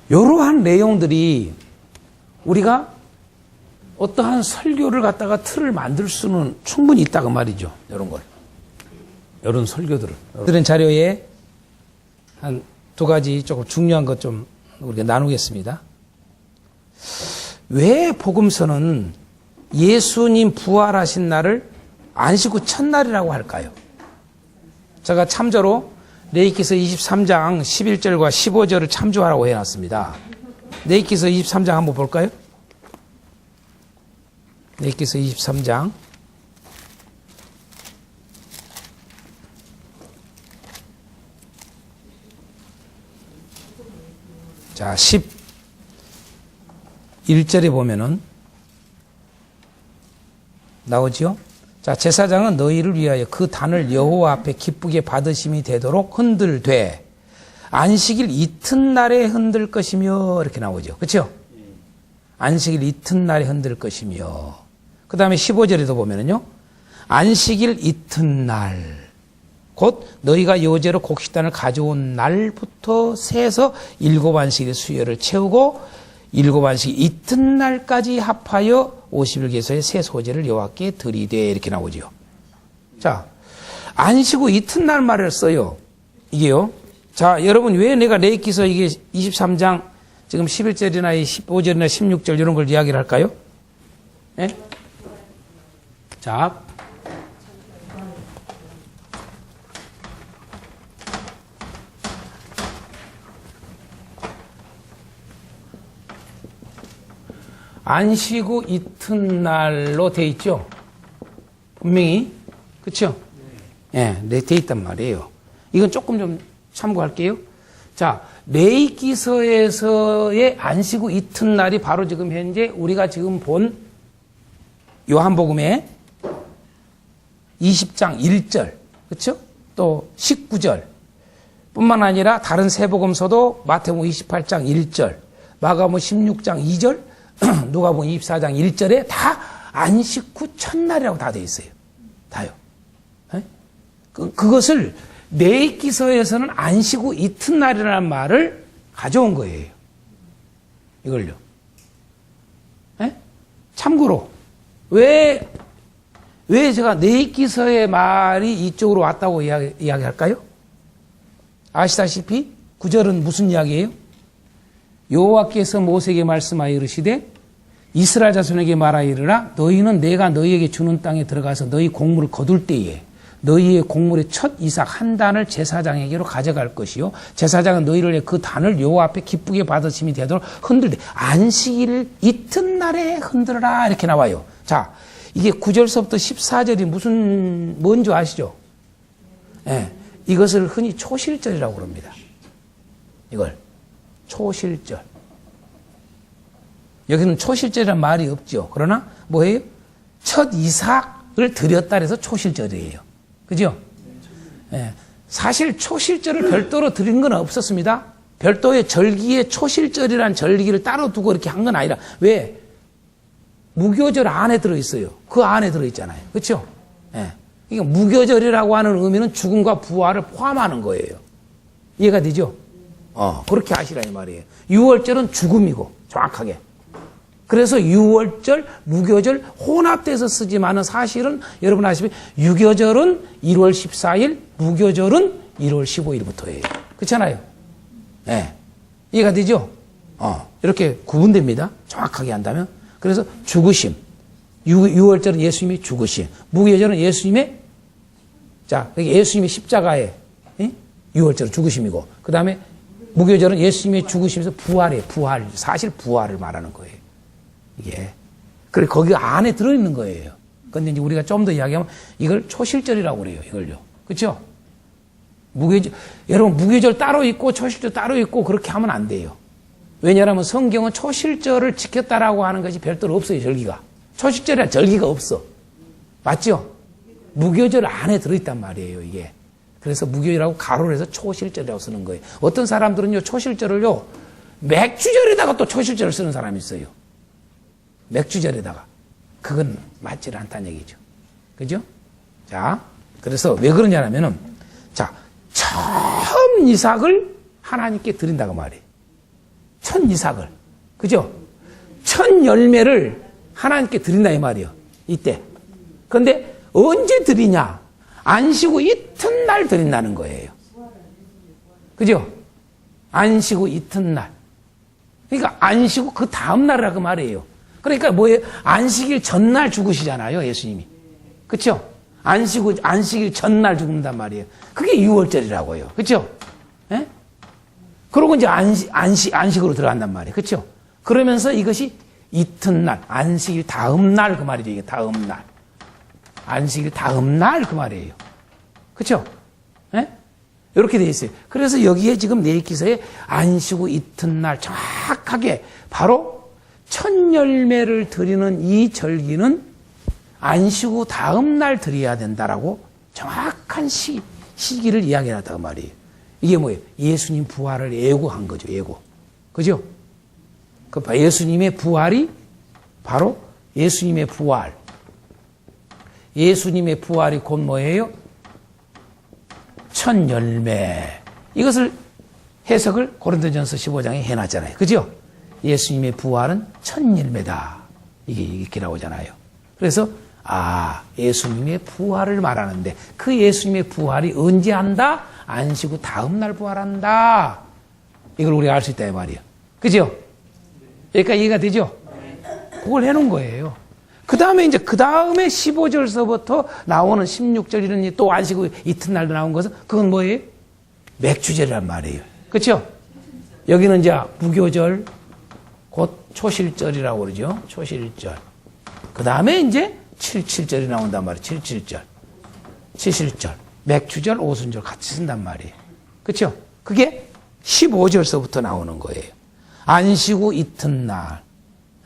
이러한 내용들이 우리가 어떠한 설교를 갖다가 틀을 만들 수는 충분히 있다고 말이죠. 이런 걸. 이런 설교들을. 이런 자료에 한 두 가지 조금 중요한 것 좀 우리가 나누겠습니다. 왜 복음서는 예수님 부활하신 날을 안식 후 첫날이라고 할까요? 제가 참조로 레위기서 23장 11절과 15절을 참조하라고 해놨습니다. 레위기서 23장 한번 볼까요? 레위기서 23장 자 11절에 보면은 나오죠? 자, 제사장은 너희를 위하여 그 단을 여호와 앞에 기쁘게 받으심이 되도록 흔들되 안식일 이튿날에 흔들 것이며 이렇게 나오죠. 그렇죠? 안식일 이튿날에 흔들 것이며 그 다음에 15절에도 보면은요. 안식일 이튿날 곧 너희가 요제로 곡식단을 가져온 날부터 세서 7안식일의 수요를 채우고 7안식 이튿날까지 합하여 50일개소의 새 소재를 여호와께 드리되 이렇게 나오죠. 자, 안식 후 이튿날 말을 써요. 이게요. 자, 여러분 왜 내가 레위기서 이게 23장 지금 11절이나 15절이나 16절 이런 걸 이야기를 할까요? 네? 자, 안식 후 이튿날로 돼 있죠. 분명히 그렇죠? 예, 네, 돼 있단 말이에요. 이건 조금 좀 참고할게요. 자, 레위기서에서의 안식 후 이튿날이 바로 지금 현재 우리가 지금 본 요한복음의 20장 1절, 그렇죠? 또 19절 뿐만 아니라 다른 세 복음서도 마태복음 28장 1절, 마가복음 16장 2절, 누가복음 24장 1절에 다 안식 후 첫날이라고 다 되어 있어요. 다요. 네? 그것을 레위기서에서는 안식 후 이튿날이라는 말을 가져온 거예요. 이걸요. 네? 참고로 왜 제가 레위기서의 말이 이쪽으로 왔다고 이야기할까요? 아시다시피 9절은 무슨 이야기예요? 여호와께서 모세에게 말씀하여 이르시되 이스라엘 자손에게 말하여 이르라 너희는 내가 너희에게 주는 땅에 들어가서 너희 곡물을 거둘 때에 너희의 곡물의 첫 이삭 한 단을 제사장에게로 가져갈 것이요 제사장은 너희를 위해 그 단을 여호와 앞에 기쁘게 받으심이 되도록 흔들되 안식일 이튿날에 흔들어라 이렇게 나와요. 자, 이게 9절서부터 14절이 뭔지 아시죠? 네, 이것을 흔히 초실절이라고 그럽니다. 이걸 초실절. 여기는 초실절이라는 말이 없죠. 그러나 뭐예요? 첫 이삭을 드렸다 해서 초실절이에요. 그죠? 예. 사실 초실절을 별도로 드린 건 없었습니다. 별도의 절기에 초실절이라는 절기를 따로 두고 이렇게 한 건 아니라 왜? 무교절 안에 들어있어요. 그 안에 들어있잖아요. 그렇죠? 예. 그러니까 무교절이라고 하는 의미는 죽음과 부활을 포함하는 거예요. 이해가 되죠? 그렇게 아시라 이 말이에요. 유월절은 죽음이고 정확하게. 그래서 유월절, 무교절 혼합돼서 쓰지만은 사실은 여러분 아시다시피 유교절은 1월 14일, 무교절은 1월 15일부터예요. 그렇잖아요. 네. 이해가 되죠? 이렇게 구분됩니다. 정확하게 한다면. 그래서 죽으심. 유월절은 예수님이 죽으심. 무교절은 예수님의 예수님의 십자가에 유월절은 죽으심이고 그 다음에 무교절은 예수님의 죽으심에서 부활이에요. 부활. 사실 부활을 말하는 거예요. 이게. 그래, 거기 안에 들어있는 거예요. 근데 이제 우리가 좀 더 이야기하면 이걸 초실절이라고 그래요. 이걸요. 그쵸? 무교절, 여러분, 무교절 따로 있고 초실절 따로 있고 그렇게 하면 안 돼요. 왜냐하면 성경은 초실절을 지켰다라고 하는 것이 별도로 없어요. 절기가. 초실절이라 절기가 없어. 맞죠? 무교절 안에 들어있단 말이에요. 이게. 그래서 무교절이라고 가로를 해서 초실절이라고 쓰는 거예요. 어떤 사람들은요, 초실절을요, 맥주절에다가 또 초실절을 쓰는 사람이 있어요. 맥주절에다가. 그건 맞지 않다는 얘기죠. 그죠? 자, 그래서 왜 그러냐면은, 자, 처음 이삭을 하나님께 드린다고 말이에요. 첫 이삭을. 그죠? 첫 열매를 하나님께 드린다 이 말이에요. 이때. 그런데 언제 드리냐? 안식 후 이튿날 드린다는 거예요. 그죠? 안식 후 이튿날. 그러니까 안식 후 그 다음날이라고 말이에요. 그러니까 뭐예요? 안식일 전날 죽으시잖아요, 예수님이. 그렇죠? 안식일 전날 죽는단 말이에요. 그게 6월절이라고요. 그렇죠? 예? 그러고 이제 안식으로 들어간단 말이에요. 그렇죠? 그러면서 이것이 이튿날, 안식일 다음날 그 말이죠. 이게 다음날. 안식일 다음날 그 말이에요. 그렇죠? 예? 이렇게 돼 있어요. 그래서 여기에 지금 내일기서에 안식 후 이튿날 정확하게 바로 첫 열매를 드리는 이 절기는 안식 후 다음 날 드려야 된다라고 정확한 시기를 이야기하다고 말이에요. 이게 뭐예요? 예수님 부활을 예고한 거죠. 예고. 그죠? 그 예수님의 부활이 바로 예수님의 부활. 예수님의 부활이 곧 뭐예요? 첫 열매. 이것을 해석을 고린도전서 15장에 해놨잖아요. 그죠? 예수님의 부활은 첫 열매다. 이게 이렇게 나오잖아요. 그래서 예수님의 부활을 말하는데 그 예수님의 부활이 언제 한다? 안식 후 다음 날 부활한다. 이걸 우리가 알 수 있다 이 말이에요. 그죠? 여기까지 이해가 되죠? 그걸 해놓은 거예요. 그 다음에 15절서부터 나오는 16절 이런 또 안식 후 이튿날도 나온 것은 그건 뭐예요? 맥주절이란 말이에요. 그렇죠? 여기는 이제 무교절, 곧 초실절이라고 그러죠. 초실절. 그 다음에 이제 77절이 나온단 말이에요. 77절. 77절. 맥주절, 오순절 같이 쓴단 말이에요. 그렇죠? 그게 15절서부터 나오는 거예요. 안식 후 이튿날.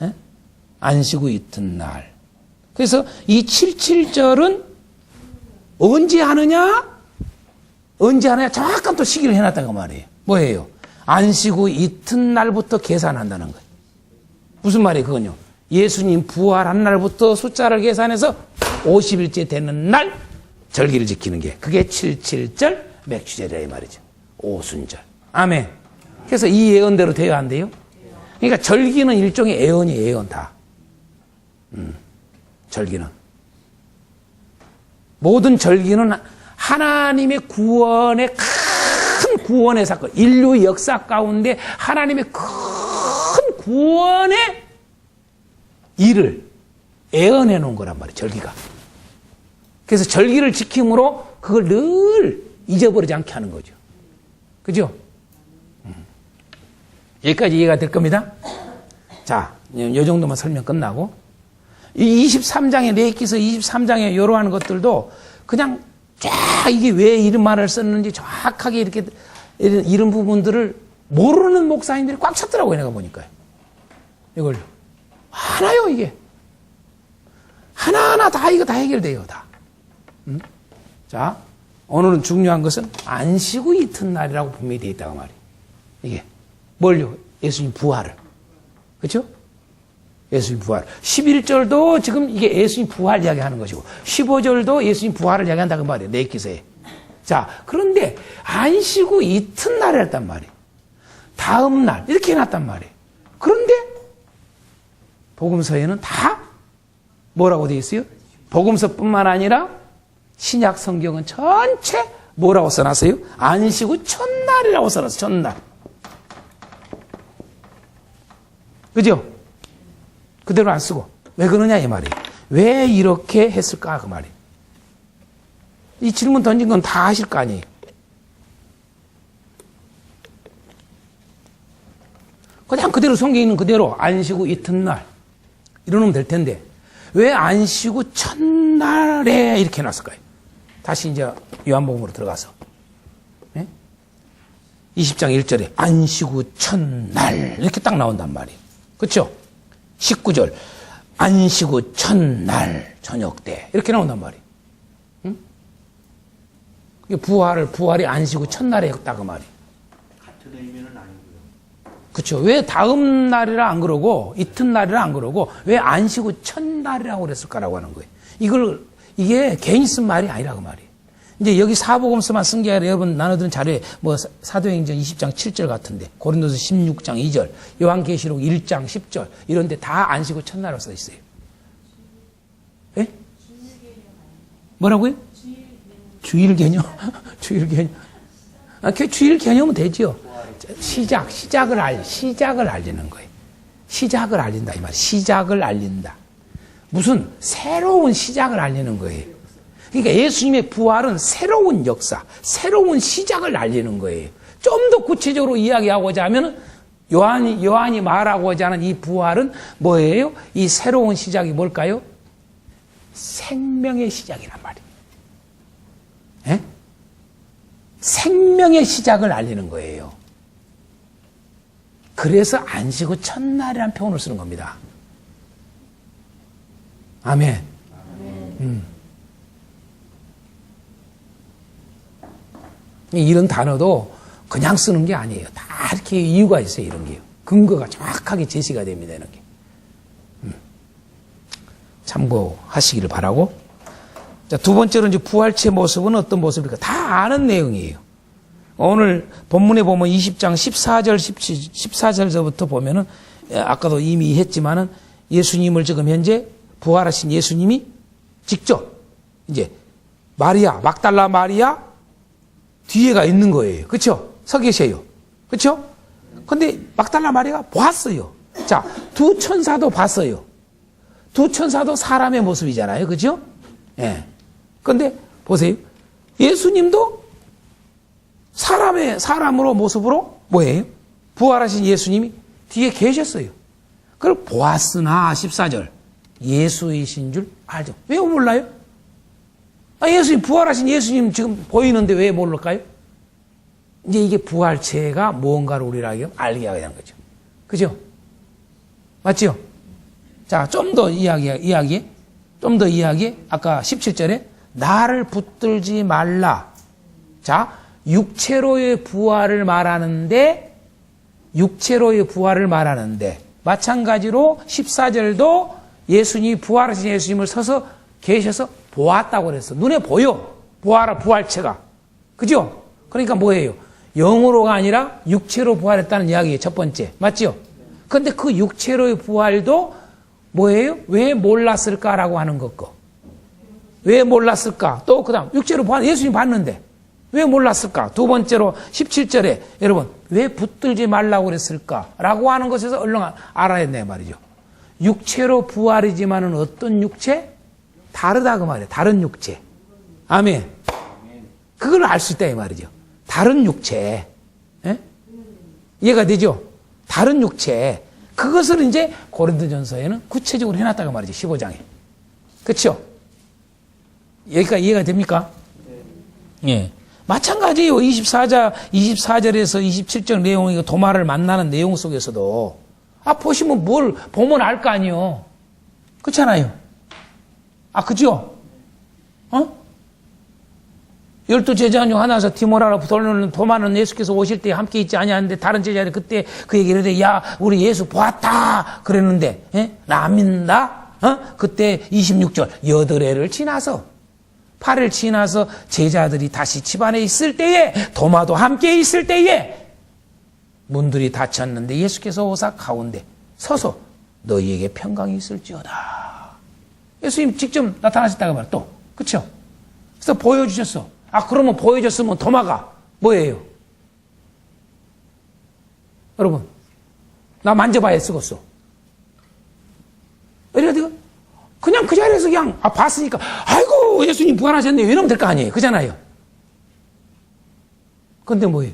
예? 안식 후 이튿날. 그래서 이 77절은 언제 하느냐? 정확한 또 시기를 해놨다고 말이에요. 뭐예요? 안식 후 이튿날부터 계산한다는 거예요. 무슨 말이에요, 그건요? 예수님 부활한 날부터 숫자를 계산해서 50일째 되는 날 절기를 지키는 게 그게 77절 맥주절이라 이 말이죠. 오순절. 아멘. 그래서 이 예언대로 돼야 안 돼요? 그러니까 절기는 일종의 예언이에요, 예언 다. 절기는. 모든 절기는 하나님의 구원의 큰 구원의 사건, 인류 역사 가운데 하나님의 큰 구원의 일을 예언해 놓은 거란 말이에요, 절기가. 그래서 절기를 지킴으로 그걸 늘 잊어버리지 않게 하는 거죠. 그죠? 여기까지 이해가 될 겁니다. 자, 이 정도만 설명 끝나고. 이 23장의 레위기서 23장에 요러한 것들도 그냥 쫙 이게 왜 이런 말을 썼는지 정확하게 이렇게 이런 부분들을 모르는 목사님들이 꽉 찼더라고요, 내가 보니까요. 이걸. 하나요, 이게. 하나하나 다 이거 다 해결돼요, 다. 자, 오늘은 중요한 것은 안식 후 이튿날이라고 분명히 되어 있다고 말이에요. 이게. 뭘요? 예수님 부활을. 그렇죠? 예수님 부활. 11절도 지금 이게 예수님 부활 이야기하는 것이고 15절도 예수님 부활을 이야기한다고 말이에요. 레위기서에. 자, 그런데 안식 후 이튿날에 했단 말이에요. 다음 날 이렇게 해놨단 말이에요. 그런데 복음서에는 다 뭐라고 되어 있어요? 복음서뿐만 아니라 신약 성경은 전체 뭐라고 써놨어요? 안식 후 첫날이라고 써놨어요. 첫날. 그죠? 그대로 안 쓰고. 왜 그러냐 이 말이에요. 왜 이렇게 했을까 그 말이에요. 이 질문 던진 건 다 아실 거 아니에요. 그냥 그대로 성경에 있는 그대로 안식 후 이튿날 이러면 될 텐데 왜 안식 후 첫날에 이렇게 해놨을까요? 다시 이제 요한복음으로 들어가서 20장 1절에 안식 후 첫날 이렇게 딱 나온단 말이에요. 그렇죠? 19절 안식 후 첫날 저녁 때 이렇게 나온단 말이에요. 응? 부활이 안식 후 첫날에 했다고 말이에요. 같은 의미는 아니고요. 그렇죠. 왜 다음 날이라 안 그러고 이튿날이라 안 그러고 왜 안식 후 첫날이라고 그랬을까라고 하는 거예요. 이게 괜히 쓴 말이 아니라고 말이에요. 이제 여기 사복음서만 쓴 게 아니라 여러분 나눠드린 자료에 뭐 사도행전 20장 7절 같은데, 고린도서 16장 2절, 요한계시록 1장 10절 이런 데 다 안식구 첫날로 써 있어요. 예? 뭐라고요? 주일 개념. 주일 개념. 주일 개념은 되죠. 시작을 알리는 거예요. 시작을 알린다 이 말이에요. 시작을 알린다. 무슨 새로운 시작을 알리는 거예요. 그러니까 예수님의 부활은 새로운 역사, 새로운 시작을 알리는 거예요. 좀 더 구체적으로 이야기하고자 하면 요한이 말하고자 하는 이 부활은 뭐예요? 이 새로운 시작이 뭘까요? 생명의 시작이란 말이에요. 예? 생명의 시작을 알리는 거예요. 그래서 안식 후 첫날이라는 표현을 쓰는 겁니다. 아멘. 이런 단어도 그냥 쓰는 게 아니에요. 다 이렇게 이유가 있어요, 이런 게요. 근거가 정확하게 제시가 됩니다, 이런 게. 참고하시기를 바라고. 자, 두 번째로 이제 부활체 모습은 어떤 모습일까? 다 아는 내용이에요. 오늘 본문에 보면 20장 14절서부터 보면은, 아까도 이미 했지만은 예수님을 지금 현재 부활하신 예수님이 직접 이제 마리아, 막달라 마리아 뒤에가 있는 거예요. 그쵸? 서 계세요. 그쵸? 근데 막달라 마리아가 보았어요. 자, 두 천사도 봤어요. 두 천사도 사람의 모습이잖아요. 그죠? 예. 근데 보세요. 예수님도 사람으로 모습으로 뭐예요? 부활하신 예수님이 뒤에 계셨어요. 그걸 보았으나 14절 예수이신 줄 알죠. 왜 몰라요? 예수님 부활하신 예수님 지금 보이는데 왜 모를까요? 이제 이게 부활체가 무언가를 우리에게 알게 하게 되는 거죠. 그죠? 맞죠? 자, 좀 더 이야기. 아까 17절에 나를 붙들지 말라. 자, 육체로의 부활을 말하는데 마찬가지로 14절도 예수님이 부활하신 예수님을 서서 계셔서 보았다고 그랬어. 눈에 보여. 부활체가. 그죠? 그러니까 뭐예요? 영으로가 아니라 육체로 부활했다는 이야기예요. 첫 번째. 맞죠? 근데 그 육체로의 부활도 뭐예요? 왜 몰랐을까라고 하는 것고. 왜 몰랐을까? 또 그 다음 육체로 부활 예수님 봤는데 왜 몰랐을까? 두 번째로 17절에 여러분 왜 붙들지 말라고 그랬을까라고 하는 것에서 얼른 알아야 된다 말이죠. 육체로 부활이지만은 어떤 육체? 다르다 그 말이에요. 다른 육체. 아멘. 그걸 알 수 있다 이 말이죠. 다른 육체. 예? 이해가 되죠? 다른 육체. 그것을 이제 고린도전서에는 구체적으로 해놨다고 말이죠. 15장에. 그렇죠? 여기까지 이해가 됩니까? 예. 마찬가지예요. 24절에서 27절 내용, 도마를 만나는 내용 속에서도 보시면 뭘 보면 알 거 아니에요. 그렇잖아요. 그죠? 12제자 중 하나서 디모라로 돌리는 도마는 예수께서 오실 때 함께 있지 아니하는데 다른 제자들이 그때 그 얘기를 해. 야, 우리 예수 보았다. 그랬는데, 나 안 믿는다? 그때 26절, 8해를 지나서, 8일 지나서 제자들이 다시 집안에 있을 때에, 도마도 함께 있을 때에, 문들이 닫혔는데 예수께서 오사 가운데 서서 너희에게 평강이 있을지어다. 예수님 직접 나타나셨다고 말이야, 또. 그쵸? 그래서 보여주셨어. 그러면 보여줬으면 도마가 뭐예요? 여러분, 나 만져봐야 쓰겠어. 이래가지고 그냥 그 자리에서 그냥 봤으니까 아이고 예수님 부활하셨네 이러면 될 거 아니에요. 그잖아요. 근데 뭐예요?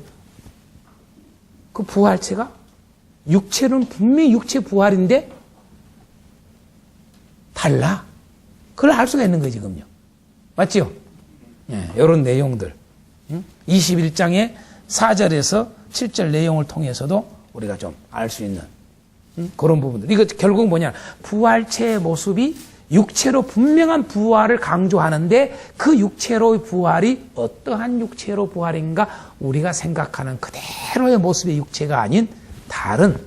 그 부활체가 육체는 분명히 육체 부활인데 달라. 그걸 알 수가 있는 거예요, 지금요. 맞죠? 예, 이런 내용들. 21장의 4절에서 7절 내용을 통해서도 우리가 좀 알 수 있는 그런 부분들. 이거 결국 뭐냐? 부활체의 모습이 육체로 분명한 부활을 강조하는데 그 육체로의 부활이 어떠한 육체로 부활인가? 우리가 생각하는 그대로의 모습의 육체가 아닌 다른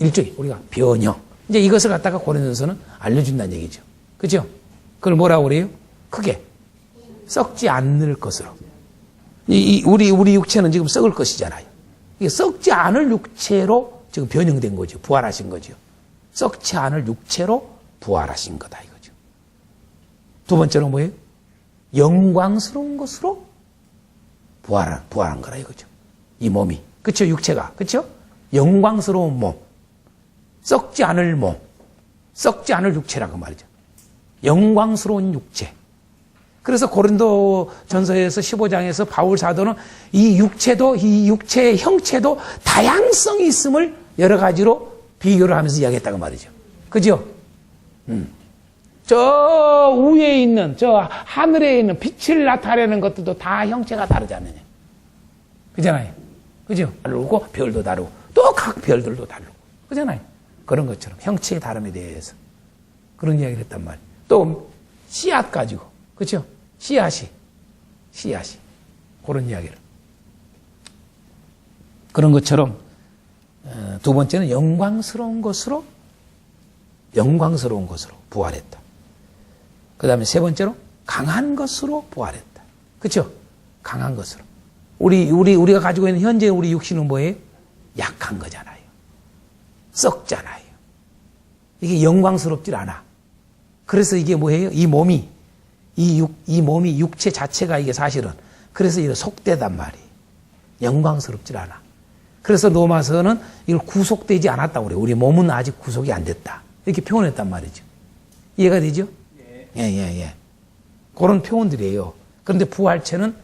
일종의 우리가 변형. 이제 이것을 갖다가 고린도서는 알려준다는 얘기죠. 그죠? 그걸 뭐라고 그래요? 크게 썩지 않을 것으로. 우리 육체는 지금 썩을 것이잖아요. 이게 썩지 않을 육체로 지금 변형된 거죠. 부활하신 거죠. 썩지 않을 육체로 부활하신 거다 이거죠. 두 번째로 뭐예요? 영광스러운 것으로 부활한 거라 이거죠. 이 몸이. 그렇죠? 육체가. 그렇죠? 영광스러운 몸. 썩지 않을 몸. 썩지 않을 육체라고 말이죠. 영광스러운 육체. 그래서 고린도 전서에서 15장에서 바울 사도는 이 육체의 형체도 다양성이 있음을 여러 가지로 비교를 하면서 이야기했다고 말이죠. 그죠? 저 위에 있는, 저 하늘에 있는 빛을 나타내는 것들도 다 형체가 다르지 않느냐. 그잖아요. 그죠? 다르고, 별도 다르고, 또 각 별들도 다르고. 그잖아요. 그런 것처럼 형체의 다름에 대해서 그런 이야기를 했단 말이에요. 또 씨앗 가지고. 그렇죠? 씨앗이. 그런 이야기를. 그런 것처럼 두 번째는 영광스러운 것으로 부활했다. 그 다음에 세 번째로 강한 것으로 부활했다. 그렇죠? 강한 것으로. 우리가 가지고 있는 현재 우리 육신은 뭐예요? 약한 거잖아요. 썩잖아요. 이게 영광스럽질 않아. 그래서 이게 뭐예요? 이 몸이 육체 자체가 이게 사실은 그래서 이게 속되단 말이에요. 영광스럽질 않아. 그래서 로마서는 이걸 구속되지 않았다고 그래요. 우리 몸은 아직 구속이 안 됐다. 이렇게 표현했단 말이죠. 이해가 되죠? 예. 그런 표현들이에요. 그런데 부활체는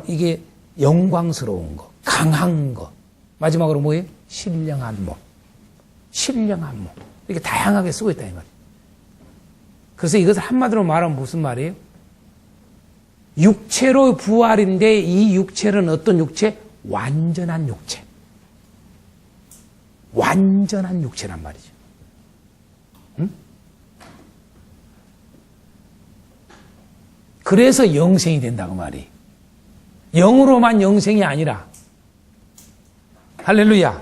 이게 영광스러운 거, 강한 거. 마지막으로 뭐예요? 신령한 몸. 이렇게 다양하게 쓰고 있다 이 말이에요. 그래서 이것을 한마디로 말하면 무슨 말이에요? 육체로 부활인데 이 육체는 어떤 육체? 완전한 육체. 완전한 육체란 말이죠. 응? 그래서 영생이 된다고 말이에요. 영으로만 영생이 아니라 할렐루야.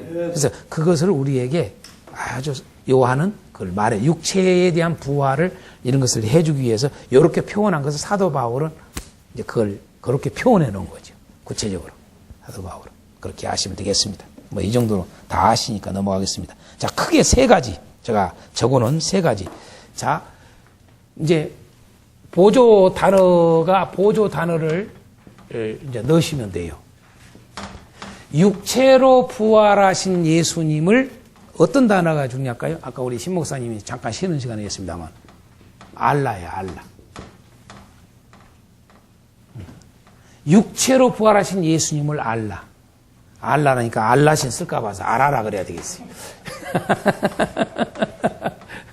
그래서 그것을 우리에게 아주 요한은 그걸 말해. 육체에 대한 부활을 이런 것을 해주기 위해서 이렇게 표현한 것을 사도 바울은 이제 그걸 그렇게 표현해 놓은 거죠. 구체적으로. 사도 바울은. 그렇게 아시면 되겠습니다. 뭐 이 정도로 다 아시니까 넘어가겠습니다. 자, 크게 세 가지. 제가 적어놓은 세 가지. 자, 이제 보조 단어를 이제 넣으시면 돼요. 육체로 부활하신 예수님을 어떤 단어가 중요할까요? 아까 우리 신 목사님이 잠깐 쉬는 시간이었습니다만 알라예요, 알라. 육체로 부활하신 예수님을 알라. 알라라니까 알라신 쓸까 봐서 알아라 그래야 되겠어요.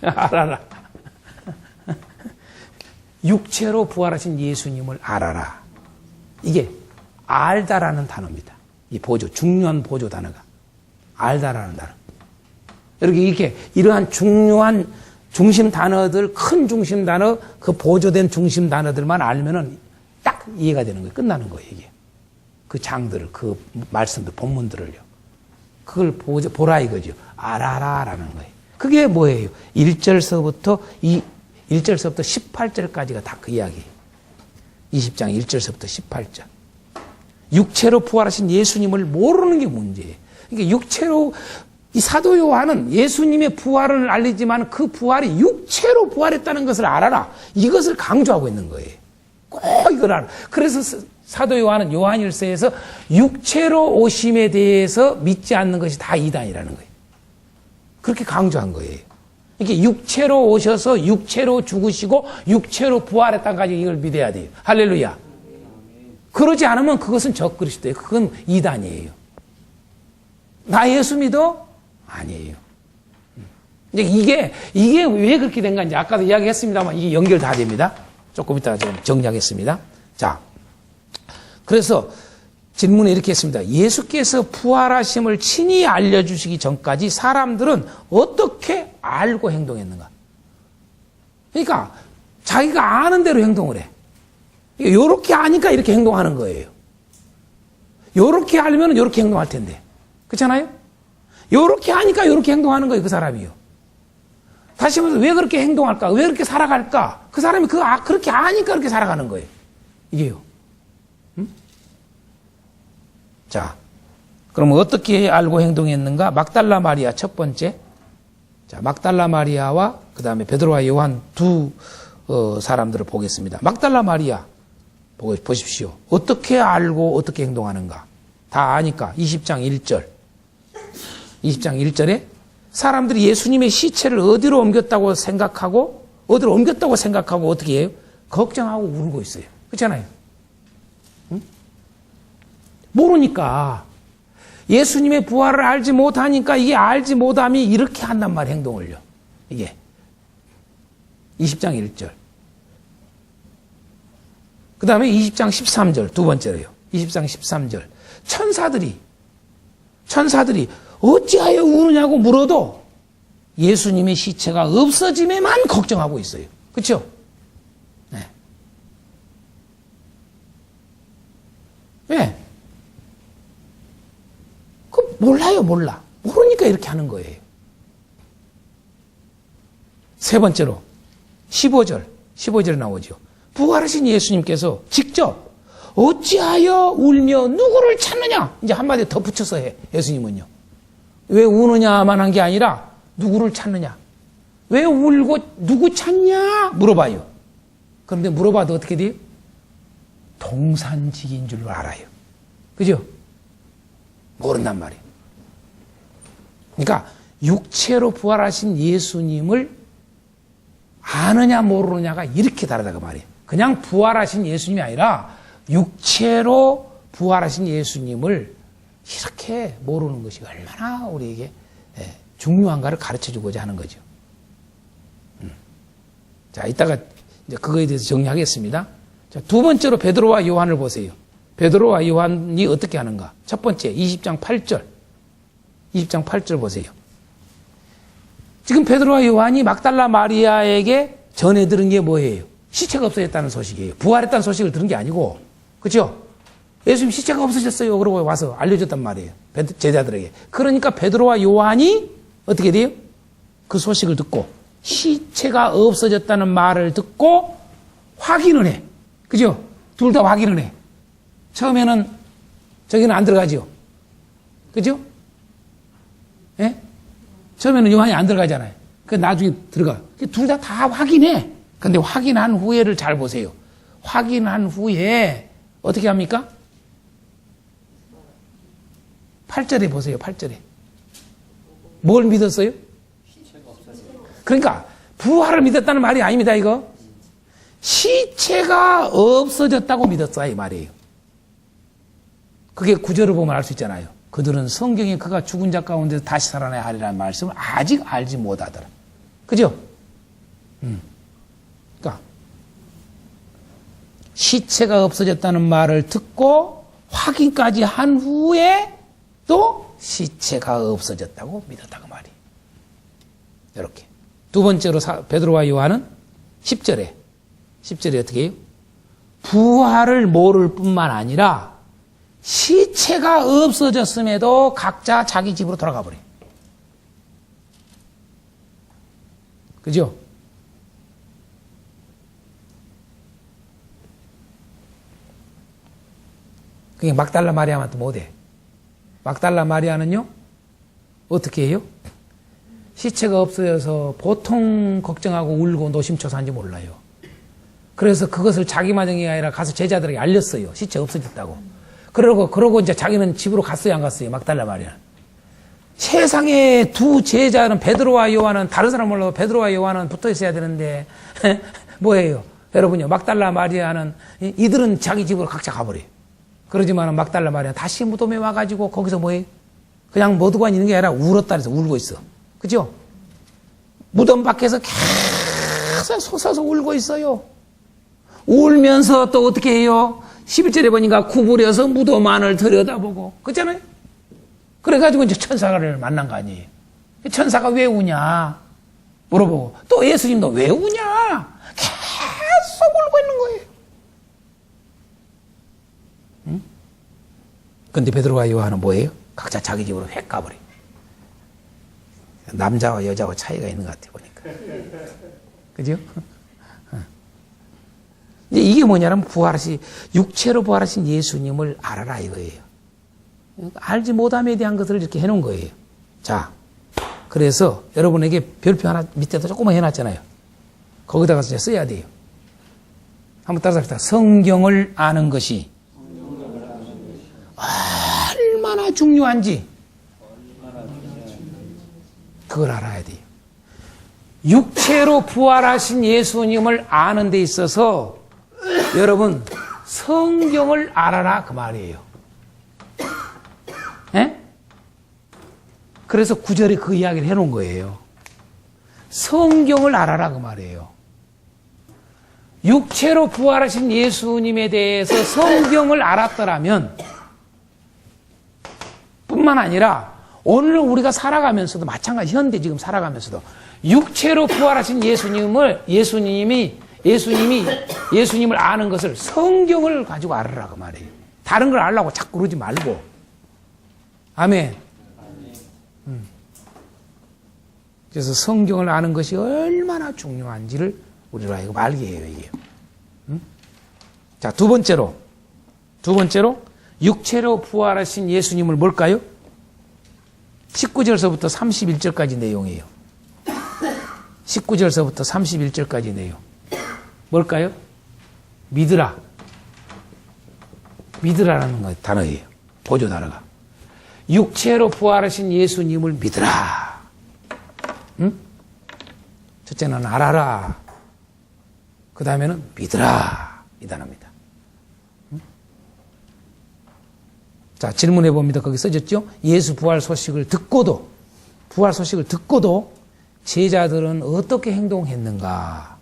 알아라. 육체로 부활하신 예수님을 알아라. 이게 알다라는 단어입니다. 이 중요한 보조 단어가 알다라는 단어. 이렇게 이러한 중요한 중심 단어들, 큰 중심 단어, 그 보조된 중심 단어들만 알면은 딱 이해가 되는 거예요. 끝나는 거예요, 이게. 그 장들을, 그 말씀들, 본문들을요. 그걸 보라 이거죠. 알아라라는 거예요. 그게 뭐예요? 1절서부터 18절까지가 다 그 이야기예요. 20장 1절서부터 18절. 육체로 부활하신 예수님을 모르는 게 문제예요. 그러니까 이 사도 요한은 예수님의 부활을 알리지만 그 부활이 육체로 부활했다는 것을 알아라. 이것을 강조하고 있는 거예요. 꼭 이걸 알아. 그래서 사도 요한은 요한일서에서 육체로 오심에 대해서 믿지 않는 것이 다 이단이라는 거예요. 그렇게 강조한 거예요. 이렇게 육체로 오셔서 육체로 죽으시고 육체로 부활했다까지 이걸 믿어야 돼요. 할렐루야. 그러지 않으면 그것은 적그리스도예요. 그건 이단이에요. 나 예수 믿어? 아니에요. 이제 이게 왜 그렇게 된 건지 아까도 이야기했습니다만 이게 연결 다 됩니다. 조금 이따 좀 정리하겠습니다. 자, 그래서 질문을 이렇게 했습니다. 예수께서 부활하심을 친히 알려주시기 전까지 사람들은 어떻게 알고 행동했는가? 그러니까 자기가 아는 대로 행동을 해. 요렇게 아니까 이렇게 행동하는 거예요. 요렇게 알면 요렇게 행동할 텐데. 그렇잖아요? 요렇게 하니까 요렇게 행동하는 거예요, 그 사람이요. 다시 말해서 왜 그렇게 행동할까? 왜 그렇게 살아갈까? 그 사람이 그렇게 아니까 그렇게 살아가는 거예요. 이게요. 자, 그럼 어떻게 알고 행동했는가? 막달라 마리아 첫 번째. 자, 막달라 마리아와 그 다음에 베드로와 요한 두 사람들을 보겠습니다. 막달라 마리아 보십시오. 어떻게 알고 어떻게 행동하는가? 다 아니까 20장 1절. 20장 1절에 사람들이 예수님의 시체를 어디로 옮겼다고 생각하고 어떻게 해요? 걱정하고 울고 있어요. 그렇잖아요. 응? 모르니까 예수님의 부활을 알지 못하니까 이게 알지 못함이 이렇게 한단 말이에요. 행동을요. 이게 20장 1절. 그 다음에 20장 13절 두 번째로요. 20장 13절. 천사들이 어찌하여 우느냐고 물어도 예수님의 시체가 없어짐에만 걱정하고 있어요. 그렇죠? 네. 왜? 몰라요. 모르니까 이렇게 하는 거예요. 세 번째로 15절에 나오죠. 부활하신 예수님께서 직접 어찌하여 울며 누구를 찾느냐? 이제 한마디 더 붙여서 해. 예수님은요. 왜 우느냐만 한 게 아니라 누구를 찾느냐? 왜 울고 누구 찾냐? 물어봐요. 그런데 물어봐도 어떻게 돼요? 동산직인 줄 알아요. 그죠? 모른단 말이에요. 그러니까 육체로 부활하신 예수님을 아느냐 모르느냐가 이렇게 다르다고 말이에요. 그냥 부활하신 예수님이 아니라 육체로 부활하신 예수님을 이렇게 모르는 것이 얼마나 우리에게 중요한가를 가르쳐주고자 하는 거죠. 자, 이따가 이제 그거에 대해서 정리하겠습니다. 자, 두 번째로 베드로와 요한을 보세요. 베드로와 요한이 어떻게 하는가? 첫 번째 20장 8절 보세요. 지금 베드로와 요한이 막달라 마리아에게 전해 들은 게 뭐예요? 시체가 없어졌다는 소식이에요. 부활했다는 소식을 들은 게 아니고, 그렇죠? 예수님 시체가 없어졌어요. 그러고 와서 알려줬단 말이에요. 제자들에게. 그러니까 베드로와 요한이 어떻게 돼요? 그 소식을 듣고 시체가 없어졌다는 말을 듣고 확인을 해. 그죠? 둘 다 확인을 해. 처음에는 저기는 안 들어가죠. 그죠? 예? 처음에는 요한이 안 들어가잖아요. 그 나중에 들어가. 둘 다 확인해. 근데 확인한 후에를 잘 보세요. 확인한 후에 어떻게 합니까? 8절에 보세요. 8절에. 뭘 믿었어요? 그러니까 부활을 믿었다는 말이 아닙니다. 이거. 시체가 없어졌다고 믿었어 이 말이에요. 그게 구절을 보면 알 수 있잖아요. 그들은 성경에 그가 죽은 자 가운데서 다시 살아나야 하리라는 말씀을 아직 알지 못하더라. 그죠? 그러니까 시체가 없어졌다는 말을 듣고 확인까지 한 후에 또 시체가 없어졌다고 믿었다고 말이에요. 이렇게. 두 번째로 베드로와 요한은 10절에 어떻게 해요? 부활을 모를 뿐만 아니라 시체가 없어졌음에도 각자 자기 집으로 돌아가 버려요. 그죠? 그게 막달라 마리아한테 못해. 막달라 마리아는요, 어떻게 해요? 시체가 없어져서 보통 걱정하고 울고 노심초사한지 몰라요. 그래서 그것을 자기 마정이 아니라 가서 제자들에게 알렸어요. 시체 없어졌다고. 그러고 이제 자기는 집으로 갔어요, 안 갔어요? 막달라 마리아. 세상에 두 제자는 베드로와 요한은 다른 사람 몰라도 베드로와 요한은 붙어 있어야 되는데 뭐예요? 여러분요, 막달라 마리아는 이들은 자기 집으로 각자 가버려요. 그러지만 막달라 마리아는 다시 무덤에 와가지고 거기서 뭐예요? 그냥 모두가 있는 게 아니라 울었다 해서 울고 있어. 그죠? 무덤 밖에서 계속 솟아서 울고 있어요. 울면서 또 어떻게 해요? 11절에 보니까 구부려서 무덤 안을 들여다보고. 그렇잖아요? 그래가지고 이제 천사를 만난 거 아니에요. 천사가 왜 우냐? 물어보고. 또 예수님도 왜 우냐? 계속 울고 있는 거예요. 응? 근데 베드로와 요한은 뭐예요? 각자 자기 집으로 획 가버려요. 남자와 여자와 차이가 있는 것 같아요, 보니까. 그죠? 이제 이게 뭐냐면 육체로 부활하신 예수님을 알아라 이거예요. 알지 못함에 대한 것을 이렇게 해놓은 거예요. 자, 그래서 여러분에게 별표 하나 밑에다 조금만 해놨잖아요. 거기다가 이제 써야 돼요. 한번 따라합시다. 성경을 아는 것이 얼마나 중요한지 그걸 알아야 돼요. 육체로 부활하신 예수님을 아는 데 있어서 여러분 성경을 알아라 그 말이에요. 에? 그래서 9절에 그 이야기를 해놓은 거예요. 성경을 알아라 그 말이에요. 육체로 부활하신 예수님에 대해서 성경을 알았더라면 뿐만 아니라 오늘 우리가 살아가면서도 마찬가지 현대 지금 살아가면서도 육체로 부활하신 예수님을 아는 것을 성경을 가지고 알아라 그 말이에요. 다른 걸 알라고 자꾸 그러지 말고. 아멘. 그래서 성경을 아는 것이 얼마나 중요한지를 우리로 하여금 알게 해요, 이게. 자, 두 번째로 육체로 부활하신 예수님을 뭘까요? 19절서부터 31절까지 내용이에요. 19절서부터 31절까지 내용. 뭘까요? 믿으라. 믿으라라는 단어예요. 보조 단어가. 육체로 부활하신 예수님을 믿으라. 응? 첫째는 알아라. 그 다음에는 믿으라. 이 단어입니다. 응? 자, 질문해 봅니다. 거기 써졌죠? 예수 부활 소식을 듣고도 제자들은 어떻게 행동했는가?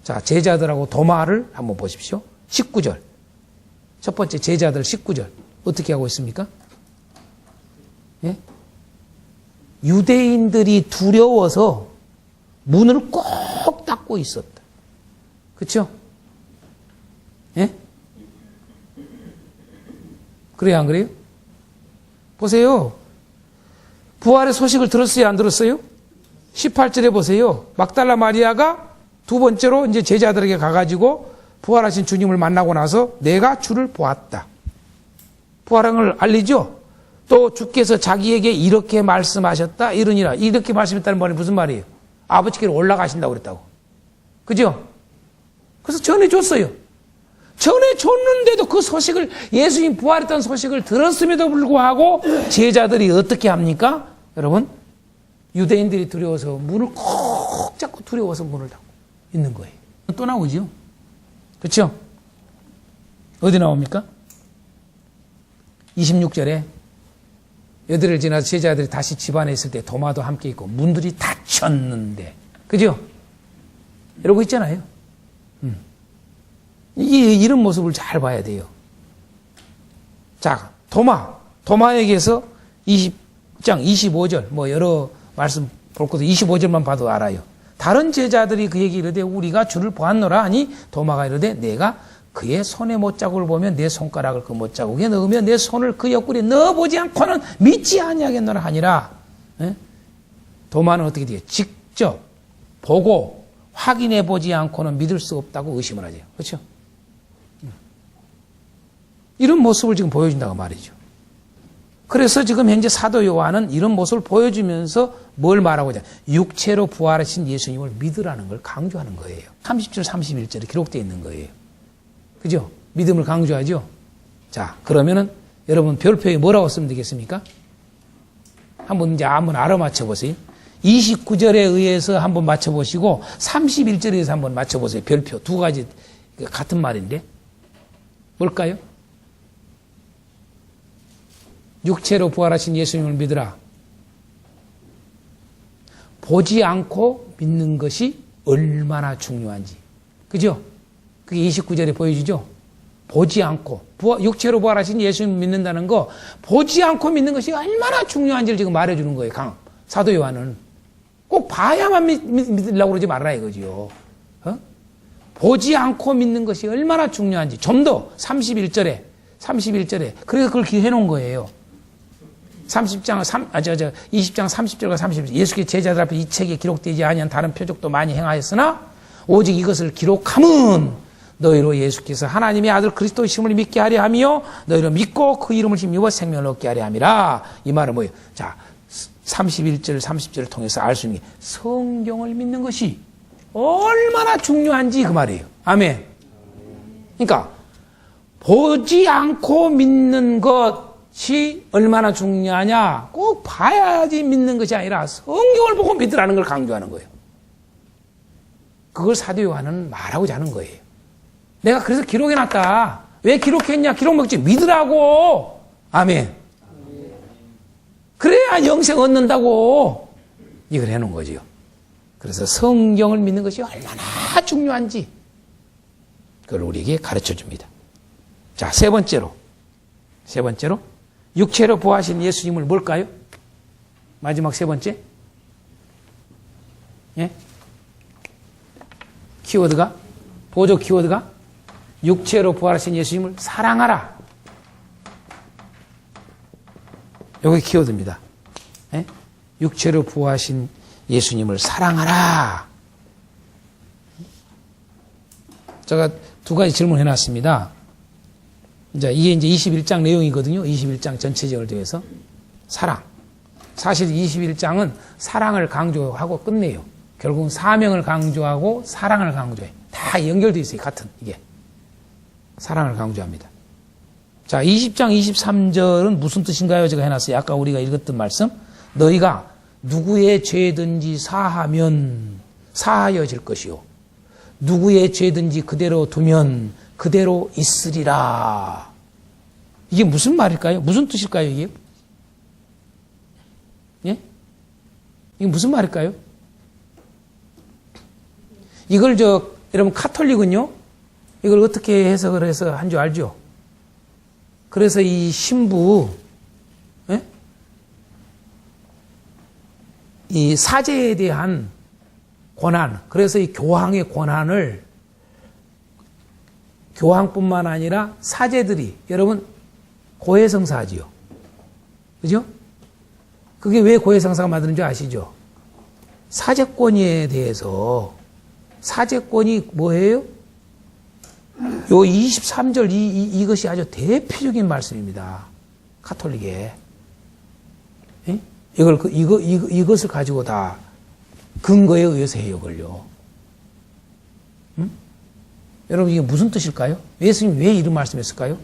자, 제자들하고 도마를 한번 보십시오. 19절. 첫 번째 제자들 19절. 어떻게 하고 있습니까? 예? 유대인들이 두려워서 문을 꼭 닫고 있었다. 그렇죠? 예? 그래요, 안 그래요? 보세요. 부활의 소식을 들었어요, 안 들었어요? 18절에 보세요. 막달라 마리아가 두 번째로 이제 제자들에게 가가지고 부활하신 주님을 만나고 나서 내가 주를 보았다. 부활한 걸 알리죠? 또 주께서 자기에게 이렇게 말씀하셨다. 이러니라. 이렇게 말씀했다는 말이 무슨 말이에요? 아버지께로 올라가신다고 그랬다고. 그죠? 그래서 전해줬어요. 전해줬는데도 그 소식을, 예수님 부활했던 소식을 들었음에도 불구하고 제자들이 어떻게 합니까? 여러분, 유대인들이 두려워서 문을 콕 잡고 두려워서 문을 닫고 있는 거예요. 또 나오죠? 그렇죠? 어디 나옵니까? 26절에 여드를 지나서 제자들이 다시 집안에 있을 때 도마도 함께 있고 문들이 닫혔는데, 그죠? 이러고 있잖아요. 이런 모습을 잘 봐야 돼요. 자, 도마에게서 20장 25절, 뭐 여러 말씀 볼 것도 25절만 봐도 알아요. 다른 제자들이 그에게 이르되 우리가 주를 보았노라 하니 도마가 이르되 내가 그의 손의 못자국을 보면 내 손가락을 그 못자국에 넣으며 내 손을 그 옆구리에 넣어보지 않고는 믿지 아니하겠노라 하니라. 에? 도마는 어떻게 돼요? 직접 보고 확인해 보지 않고는 믿을 수 없다고 의심을 하죠. 그렇죠? 이런 모습을 지금 보여준다고 말이죠. 그래서 지금 현재 사도 요한은 이런 모습을 보여주면서 뭘 말하고 있냐. 육체로 부활하신 예수님을 믿으라는 걸 강조하는 거예요. 30절 31절에 기록되어 있는 거예요. 그죠? 믿음을 강조하죠? 자, 그러면은 여러분 별표에 뭐라고 쓰면 되겠습니까? 한번 알아맞혀 보세요. 29절에 의해서 한번 맞춰보시고 31절에 의해서 한번 맞춰보세요. 별표 두 가지 같은 말인데 뭘까요? 육체로 부활하신 예수님을 믿으라. 보지 않고 믿는 것이 얼마나 중요한지. 그죠? 그게 29절에 보여주죠? 보지 않고. 육체로 부활하신 예수님을 믿는다는 거, 보지 않고 믿는 것이 얼마나 중요한지를 지금 말해주는 거예요. 사도 요한은. 꼭 봐야만 믿으려고 그러지 말라 이거지요. 어? 보지 않고 믿는 것이 얼마나 중요한지. 좀 더 31절에. 그래서 그걸 기해놓은 거예요. 20장 30절과 31절. 예수께서 제자들 앞에 이 책에 기록되지 아니한 다른 표적도 많이 행하였으나 오직 이것을 기록함은 너희로 예수께서 하나님의 아들 그리스도이심을 믿게 하려 하며 너희로 믿고 그 이름을 힘입어 생명을 얻게 하려 함이라. 이 말은 뭐예요? 자, 31절, 30절을 통해서 알 수 있는 게 성경을 믿는 것이 얼마나 중요한지 그 말이에요. 아멘. 그러니까 보지 않고 믿는 것이 얼마나 중요하냐? 꼭 봐야지 믿는 것이 아니라 성경을 보고 믿으라는 걸 강조하는 거예요. 그걸 사도 요한은 말하고자 하는 거예요. 내가 그래서 기록해놨다. 왜 기록했냐? 기록 먹지 믿으라고. 아멘. 그래야 영생 얻는다고 이걸 해놓은 거지요. 그래서 성경을 믿는 것이 얼마나 중요한지 그걸 우리에게 가르쳐 줍니다. 자, 세 번째로 육체로 부활하신 예수님을 뭘까요? 마지막 세 번째. 예? 키워드가 보조 키워드가 육체로 부활하신 예수님을 사랑하라. 여기 키워드입니다. 예? 육체로 부활하신 예수님을 사랑하라. 제가 두 가지 질문을 해놨습니다. 이게 이제 21장 내용이거든요. 21장 전체적을 통해서 사랑. 사실 21장은 사랑을 강조하고 끝내요. 결국은 사명을 강조하고 사랑을 강조해. 다 연결되어 있어요. 같은 이게. 사랑을 강조합니다. 자, 20장 23절은 무슨 뜻인가요? 제가 해놨어요. 아까 우리가 읽었던 말씀. 너희가 누구의 죄든지 사하면 사하여질 것이요. 누구의 죄든지 그대로 두면 그대로 있으리라. 이게 무슨 말일까요? 무슨 뜻일까요, 이게? 예? 이게 무슨 말일까요? 이걸 여러분, 카톨릭은요, 이걸 어떻게 해석을 해서 한 줄 알죠? 그래서 이 신부, 예? 이 사제에 대한 권한, 그래서 이 교황의 권한을 교황뿐만 아니라 사제들이, 여러분, 고해성사하지요. 그죠? 그게 왜 고해성사가 만드는지 아시죠? 사제권에 대해서, 사제권이 뭐예요? 요 23절 이것이 아주 대표적인 말씀입니다. 카톨릭에. 예? 이것을 가지고 다 근거에 의해서 해요, 그걸요. 응? 여러분, 이게 무슨 뜻일까요? 예수님 왜 이런 말씀했을까요?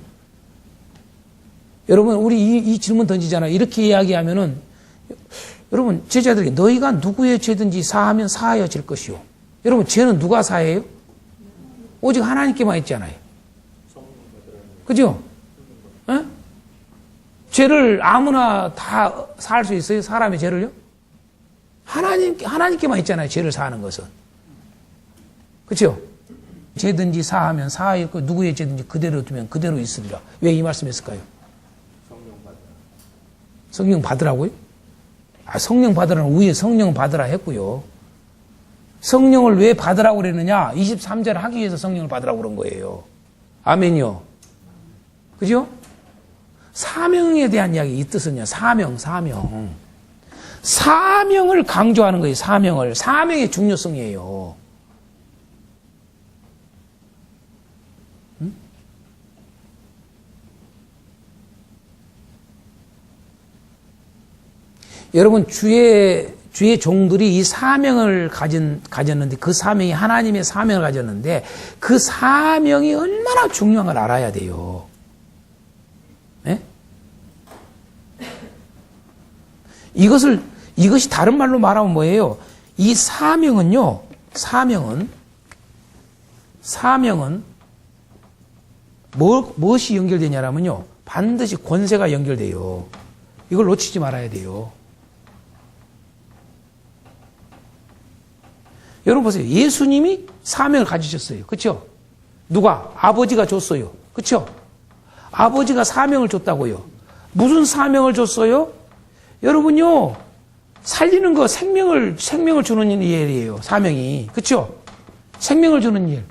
여러분, 우리 이 질문 던지잖아요. 이렇게 이야기하면은, 여러분, 제자들에게 너희가 누구의 죄든지 사하면 사하여질 것이요. 여러분, 죄는 누가 사해요? 오직 하나님께만 있잖아요. 그죠? 에? 죄를 아무나 다 사할 수 있어요? 사람의 죄를요? 하나님께만 있잖아요. 죄를 사하는 것은. 그죠? 죄든지 사하면 사하일 거, 누구의 죄든지 그대로 두면 그대로 있으리라. 왜 이 말씀 했을까요? 성령 받으라고요? 아, 성령 받으라는 위에 성령 받으라 했고요. 성령을 왜 받으라고 그랬느냐? 23절 하기 위해서 성령을 받으라고 그런 거예요. 아멘이요. 그죠? 사명에 대한 이야기, 이 뜻은요. 사명. 사명을 강조하는 거예요. 사명의 중요성이에요. 응? 여러분, 주의 종들이 이 사명을 가졌는데, 그 사명이 하나님의 사명을 가졌는데, 그 사명이 얼마나 중요한 걸 알아야 돼요. 네? 이것이 다른 말로 말하면 뭐예요? 이 사명은 무엇이 연결되냐면요. 반드시 권세가 연결돼요. 이걸 놓치지 말아야 돼요. 여러분 보세요. 예수님이 사명을 가지셨어요. 그렇죠? 누가? 아버지가 줬어요. 그렇죠? 아버지가 사명을 줬다고요. 무슨 사명을 줬어요? 여러분요. 살리는 거 생명을 주는 일이에요. 사명이. 그렇죠? 생명을 주는 일.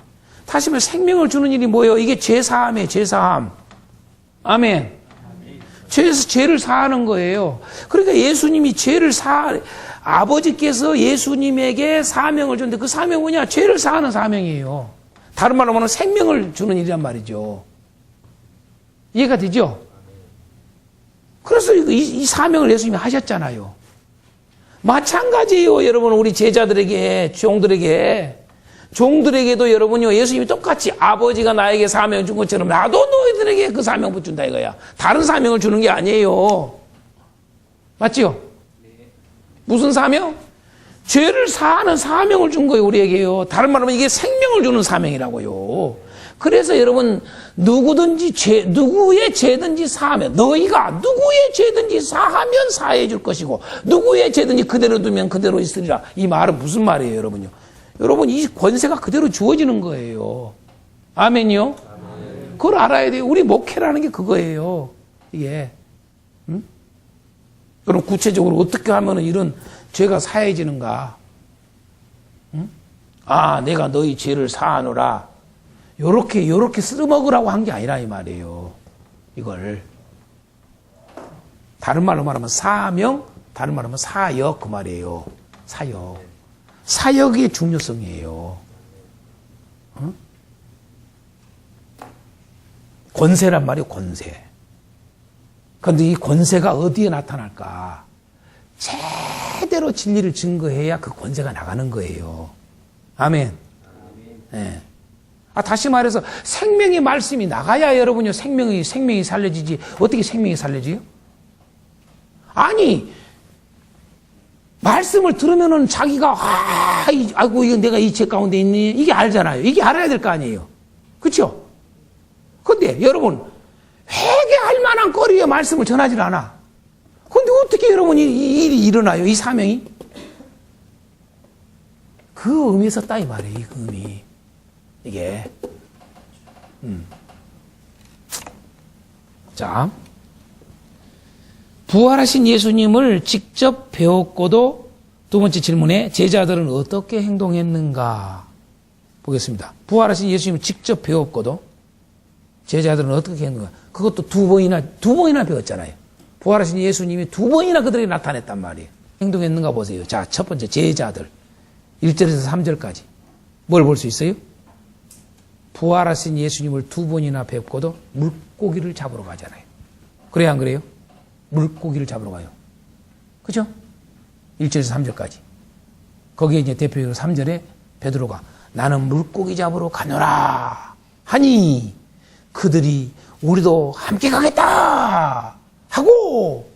다시 말해 생명을 주는 일이 뭐예요? 이게 죄사함이에요. 죄사함. 아멘. 죄를 사하는 거예요. 그러니까 예수님이 아버지께서 예수님에게 사명을 줬는데 그 사명은 뭐냐? 죄를 사하는 사명이에요. 다른 말로 하면 생명을 주는 일이란 말이죠. 이해가 되죠? 그래서 이 사명을 예수님이 하셨잖아요. 마찬가지예요, 여러분. 우리 제자들에게, 종들에게도 여러분요, 예수님이 똑같이 아버지가 나에게 사명을 준 것처럼 나도 너희들에게 그 사명을 준다 이거야. 다른 사명을 주는 게 아니에요. 맞지요? 무슨 사명? 죄를 사하는 사명을 준 거예요, 우리에게요. 다른 말로 하면 이게 생명을 주는 사명이라고요. 그래서 여러분, 누구의 죄든지 사하면, 너희가 누구의 죄든지 사하면 사해 줄 것이고, 누구의 죄든지 그대로 두면 그대로 있으리라. 이 말은 무슨 말이에요, 여러분요? 여러분, 이 권세가 그대로 주어지는 거예요. 아멘이요? 아멘. 그걸 알아야 돼요. 우리 목회라는 게 그거예요. 이게. 응? 그럼 구체적으로 어떻게 하면 이런 죄가 사해지는가? 응? 아, 내가 너희 죄를 사하노라. 요렇게 쓸어먹으라고 한 게 아니라 이 말이에요. 이걸. 다른 말로 말하면 사명, 다른 말로 하면 사역 그 말이에요. 사역. 사역의 중요성이에요. 응? 권세란 말이에요, 권세. 그런데 이 권세가 어디에 나타날까? 제대로 진리를 증거해야 그 권세가 나가는 거예요. 아멘. 네. 다시 말해서 생명의 말씀이 나가야 여러분요, 생명이 살려지지. 어떻게 생명이 살려지요? 아니, 말씀을 들으면은 자기가, 아이고, 이거 내가 이 죄 가운데 있니? 이게 알잖아요. 이게 알아야 될 거 아니에요. 그쵸? 근데 여러분, 회개할 만한 거리에 말씀을 전하질 않아. 근데 어떻게 여러분 이 일이 일어나요? 이 사명이? 그 의미에서 따 이 말이에요. 그 의미. 이게. 자. 부활하신 예수님을 직접 배웠고도 두 번째 질문에 제자들은 어떻게 행동했는가 보겠습니다. 부활하신 예수님을 직접 배웠고도 제자들은 어떻게 했는가? 그것도 두 번이나 배웠잖아요. 부활하신 예수님이 두 번이나 그들에게 나타냈단 말이에요. 행동했는가 보세요. 자, 첫 번째 제자들 1절에서 3절까지 뭘 볼 수 있어요? 부활하신 예수님을 두 번이나 뵙고도 물고기를 잡으러 가잖아요. 그래요, 안 그래요? 물고기를 잡으러 가요. 그죠? 1절에서 3절까지. 거기에 이제 대표적으로 3절에 베드로가 나는 물고기 잡으러 가노라 하니 그들이 우리도 함께 가겠다 하고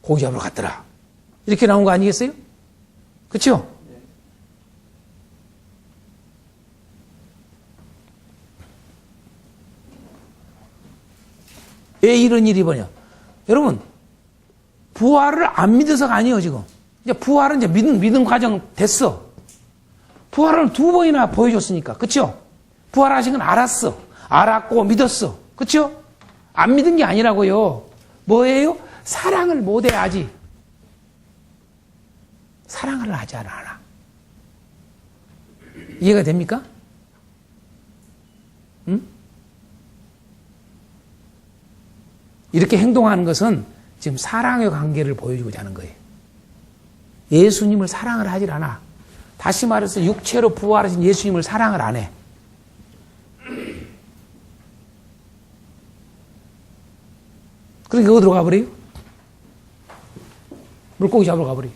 고기 잡으러 갔더라. 이렇게 나온 거 아니겠어요? 그렇죠? 왜 이런 일이 뭐냐? 여러분, 부활을 안 믿어서가 아니에요, 지금. 이제 부활은 이제 믿음 과정 됐어. 부활을 두 번이나 보여줬으니까. 그쵸? 부활하신 건 알았어. 알았고 믿었어. 그쵸? 안 믿은 게 아니라고요. 뭐예요? 사랑을 못해야지. 사랑을 하지 않아. 이해가 됩니까? 응? 이렇게 행동하는 것은 지금 사랑의 관계를 보여주고자 하는 거예요. 예수님을 사랑을 하질 않아. 다시 말해서 육체로 부활하신 예수님을 사랑을 안 해. 그러니까 어디로 가버려요? 물고기 잡으러 가버려요.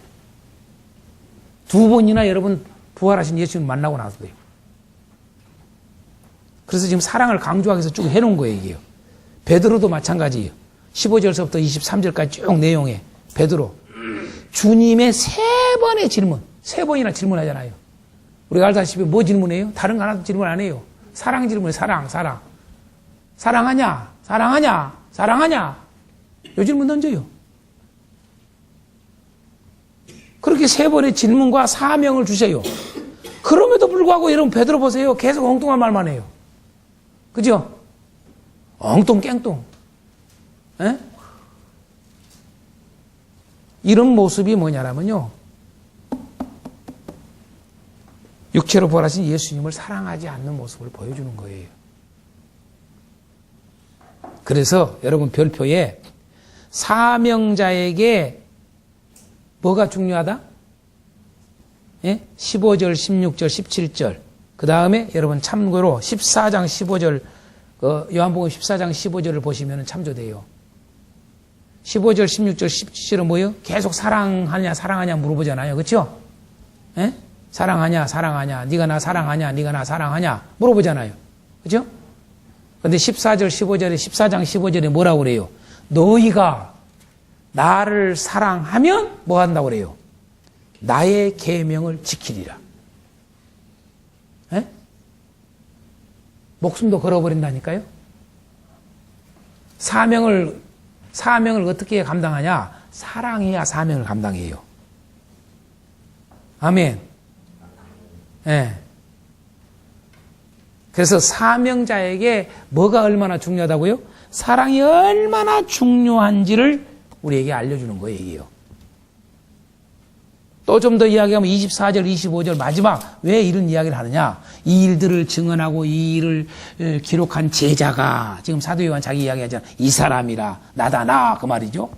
두 번이나 여러분 부활하신 예수님 만나고 나서도요. 그래서 지금 사랑을 강조하기 위해서 쭉 해놓은 거예요, 이게요. 베드로도 마찬가지예요. 15절서부터 23절까지 쭉 내용에 베드로 주님의 세 번의 질문, 세 번이나 질문하잖아요. 우리가 알다시피 뭐 질문해요? 다른 거 하나도 질문 안 해요. 사랑 질문해. 사랑. 사랑하냐? 요 질문 던져요. 그렇게 세 번의 질문과 사명을 주세요. 그럼에도 불구하고 여러분 베드로 보세요. 계속 엉뚱한 말만 해요. 그죠? 엉뚱 깽뚱. 에? 이런 모습이 뭐냐면요. 육체로 부활하신 예수님을 사랑하지 않는 모습을 보여주는 거예요. 그래서 여러분 별표에 사명자에게 뭐가 중요하다? 예? 15절, 16절, 17절. 그 다음에 여러분 참고로 14장 15절, 요한복음 14장 15절을 보시면 참조돼요. 15절, 16절, 17절은 뭐예요? 계속 사랑하냐, 사랑하냐 물어보잖아요. 그렇죠? 예? 사랑하냐, 사랑하냐, 네가 나 사랑하냐, 네가 나 사랑하냐 물어보잖아요. 그렇죠? 근데 14절, 15절에 14장 15절에 뭐라고 그래요? 너희가 나를 사랑하면 뭐 한다고 그래요? 나의 계명을 지키리라. 에? 목숨도 걸어버린다니까요. 사명을 어떻게 감당하냐? 사랑해야 사명을 감당해요. 아멘. 예. 그래서 사명자에게 뭐가 얼마나 중요하다고요? 사랑이 얼마나 중요한지를 우리에게 알려주는 거예요, 이게요. 또 좀 더 이야기하면 24절, 25절 마지막 왜 이런 이야기를 하느냐? 이 일들을 증언하고 이 일을 기록한 제자가 지금 사도 요한 자기 이야기하잖아. 이 사람이라 나다 나 그 말이죠.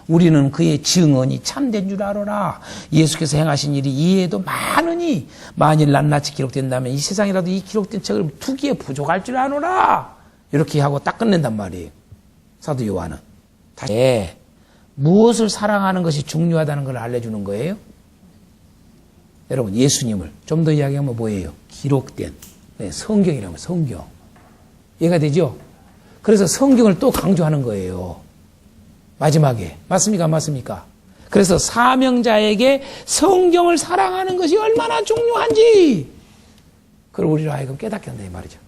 우리는 그의 증언이 참된 줄 알아라. 예수께서 행하신 일이 이에도 많으니 만일 낱낱이 기록된다면 이 세상이라도 이 기록된 책을 투기에 부족할 줄 아노라. 이렇게 하고 딱 끝낸단 말이에요. 사도 요한은. 다시 무엇을 사랑하는 것이 중요하다는 걸 알려주는 거예요. 여러분 예수님을 좀 더 이야기하면 뭐예요? 기록된 성경이라면 성경. 이해가 되죠? 그래서 성경을 또 강조하는 거예요. 마지막에. 맞습니까? 안 맞습니까? 그래서 사명자에게 성경을 사랑하는 것이 얼마나 중요한지 그걸 우리로 하여금 깨닫게 한다 이 말이죠.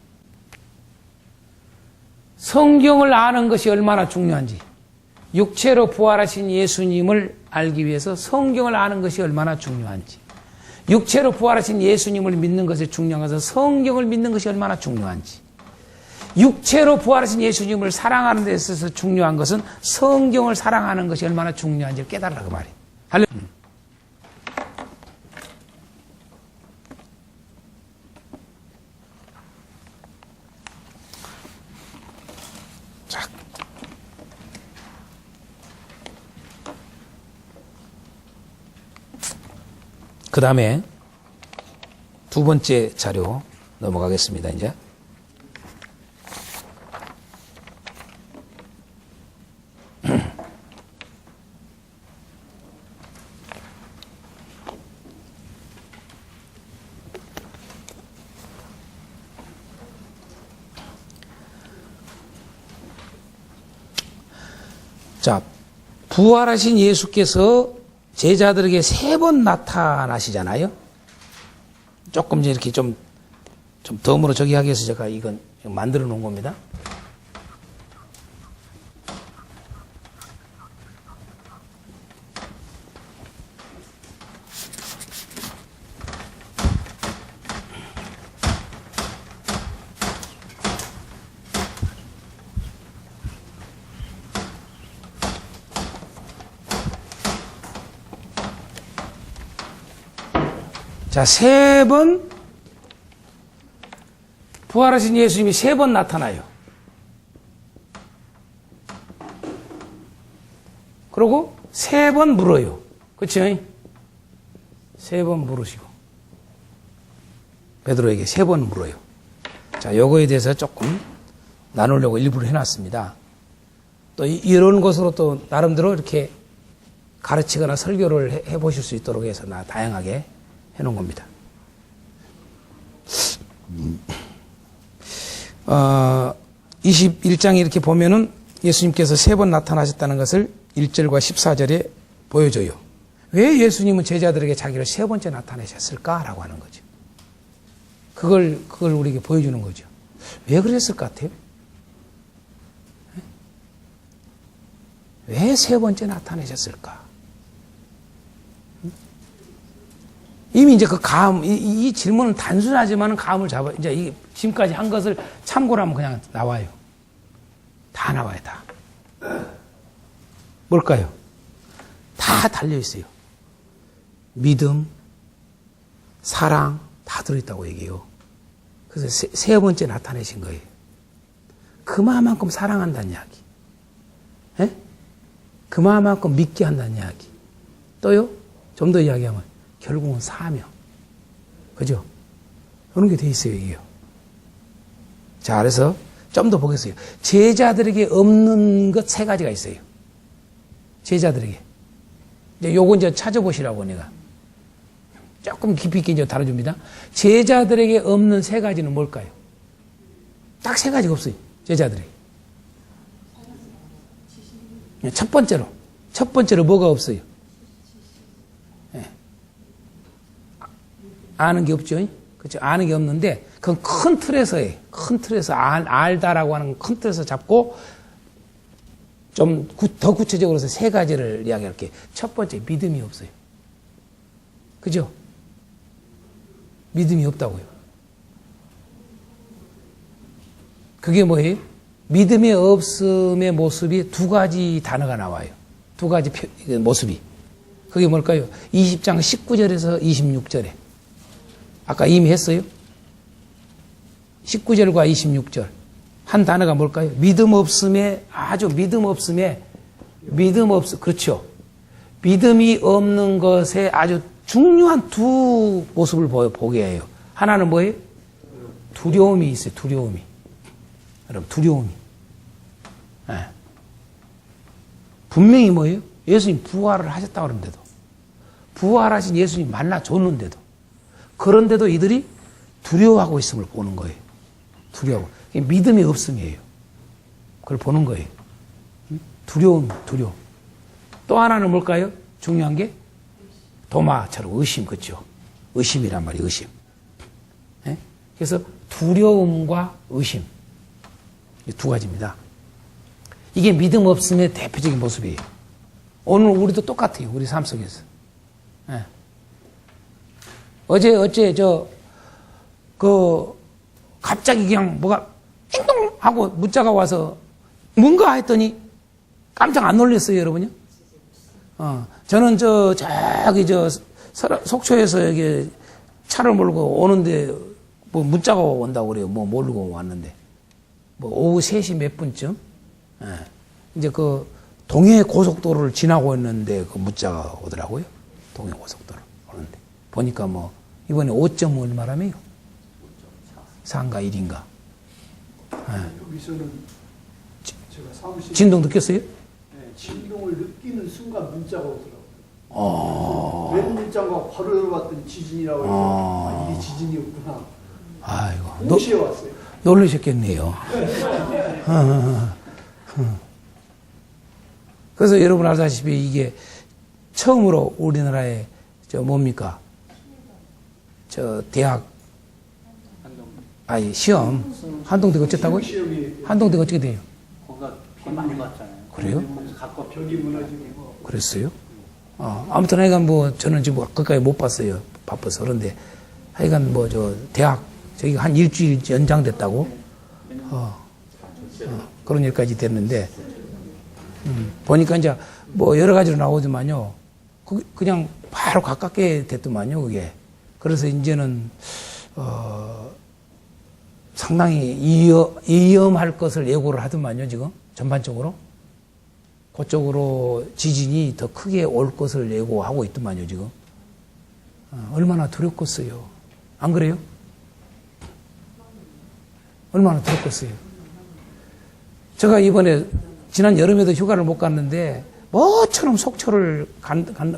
성경을 아는 것이 얼마나 중요한지, 육체로 부활하신 예수님을 알기 위해서 성경을 아는 것이 얼마나 중요한지, 육체로 부활하신 예수님을 믿는 것이 중요한 것은 성경을 믿는 것이 얼마나 중요한지, 육체로 부활하신 예수님을 사랑하는 데 있어서 중요한 것은 성경을 사랑하는 것이 얼마나 중요한지를 깨달으라고 말이에요. 할렐루야. 자, 그 다음에 두 번째 자료 넘어가겠습니다. 이제 자, 부활하신 예수께서 제자들에게 3번 나타나시잖아요. 조금 이제 이렇게 좀 덤으로 저기 하기 위해서 제가 이건 만들어 놓은 겁니다. 자, 3번 부활하신 예수님이 3번 나타나요. 그리고 3번 물어요. 그렇죠? 3번 물으시고 베드로에게 3번 물어요. 자, 요거에 대해서 조금 나누려고 일부러 해놨습니다. 또 이런 것으로 또 나름대로 이렇게 가르치거나 설교를 해보실 수 있도록 해서 다양하게 해놓은 겁니다. 21장에 이렇게 보면은 예수님께서 3번 나타나셨다는 것을 1절과 14절에 보여줘요. 왜 예수님은 제자들에게 자기를 3번째 나타내셨을까라고 하는 거죠. 그걸 우리에게 보여주는 거죠. 왜 그랬을 것 같아요? 왜 3번째 나타내셨을까? 이미 이제 그 이 질문은 단순하지만은 감을 잡아, 이제 지금까지 한 것을 참고로 하면 그냥 나와요. 다 나와요, 다. 뭘까요? 다 달려있어요. 믿음, 사랑, 다 들어있다고 얘기해요. 그래서 세 번째 나타내신 거예요. 그만큼 사랑한다는 이야기. 예? 그만큼 믿게 한다는 이야기. 또요, 좀 더 이야기하면 결국은 사명. 그죠? 그런 게 돼 있어요, 이게요. 자, 그래서 좀 더 보겠어요. 제자들에게 없는 것 세 가지가 있어요. 제자들에게. 이제 요거 이제 찾아보시라고 내가. 조금 깊이 있게 이제 다뤄줍니다. 제자들에게 없는 세 가지는 뭘까요? 딱 세 가지가 없어요. 제자들에게. 첫 번째로 뭐가 없어요? 네. 아는 게 없죠. 그렇죠. 아는 게 없는데 그건 큰 틀에서예요. 큰 틀에서 알다라고 하는 큰 틀에서 잡고 좀 더 구체적으로 해서 세 가지를 이야기할게요. 첫 번째, 믿음이 없어요. 그죠? 믿음이 없다고요. 그게 뭐예요? 믿음의 없음의 모습이 두 가지 단어가 나와요. 두 가지 모습이. 그게 뭘까요? 20장 19절에서 26절에. 아까 이미 했어요. 19절과 26절. 한 단어가 뭘까요? 믿음 없음에, 그렇죠. 믿음이 없는 것에 아주 중요한 두 모습을 보게 해요. 하나는 뭐예요? 두려움이 있어요, 두려움이. 여러분, 두려움이. 네. 분명히 뭐예요? 예수님 부활을 하셨다고 그러는데도, 부활하신 예수님 만나줬는데도, 그런데도 이들이 두려워하고 있음을 보는 거예요. 두려워. 믿음이 없음이에요. 그걸 보는 거예요. 두려움. 또 하나는 뭘까요? 중요한 게 도마처럼 의심, 그렇죠? 의심이란 말이에요, 의심. 네? 그래서 두려움과 의심. 이 두 가지입니다. 이게 믿음 없음의 대표적인 모습이에요. 오늘 우리도 똑같아요, 우리 삶 속에서. 네. 어제 갑자기 그냥 뭐가 띵동 하고 문자가 와서 뭔가 했더니 깜짝 안 놀랐어요, 여러분요? 저는 저기 속초에서 여기 차를 몰고 오는데 뭐 문자가 온다고 그래요. 뭐 모르고 왔는데. 뭐 오후 3시 몇 분쯤? 예. 이제 그 동해 고속도로를 지나고 있는데 그 문자가 오더라고요. 동해 고속도로 오는데. 보니까 뭐 이번에 5점 얼마라며요? 상가 1인가. 예. 여기서는 제가 사무실 진동 느꼈어요? 네, 진동을 느끼는 순간 문자가 오더라고요. 웬 문자가 바로 열어봤더니 지진이라고 해서 이게 지진이었구나. 아이고. 동시에 왔어요. 놀라셨겠네요. 그래서 여러분 아시다시피 이게 처음으로 우리나라에 뭡니까? 대학 시험 한동대가 어쨌다고요? 한동대가 어떻게 돼요? 거기가 비 많이 맞잖아요. 그래요? 가깝죠. 벽이 무너지고. 그랬어요? 아무튼 하여간 뭐 저는 지금 가까이 못 봤어요. 바빠서. 그런데 하여간 뭐 대학 저기가 한 일주일 연장됐다고? 그런 일까지 됐는데, 보니까 이제 뭐 여러 가지로 나오더만요. 그냥 바로 가깝게 됐더만요, 그게. 그래서 이제는, 상당히 위험할 것을 예고를 하더만요, 지금. 전반적으로. 그쪽으로 지진이 더 크게 올 것을 예고하고 있더만요, 지금. 얼마나 두렵겠어요. 안 그래요? 얼마나 두렵겠어요. 제가 이번에 지난 여름에도 휴가를 못 갔는데 뭐처럼 속초를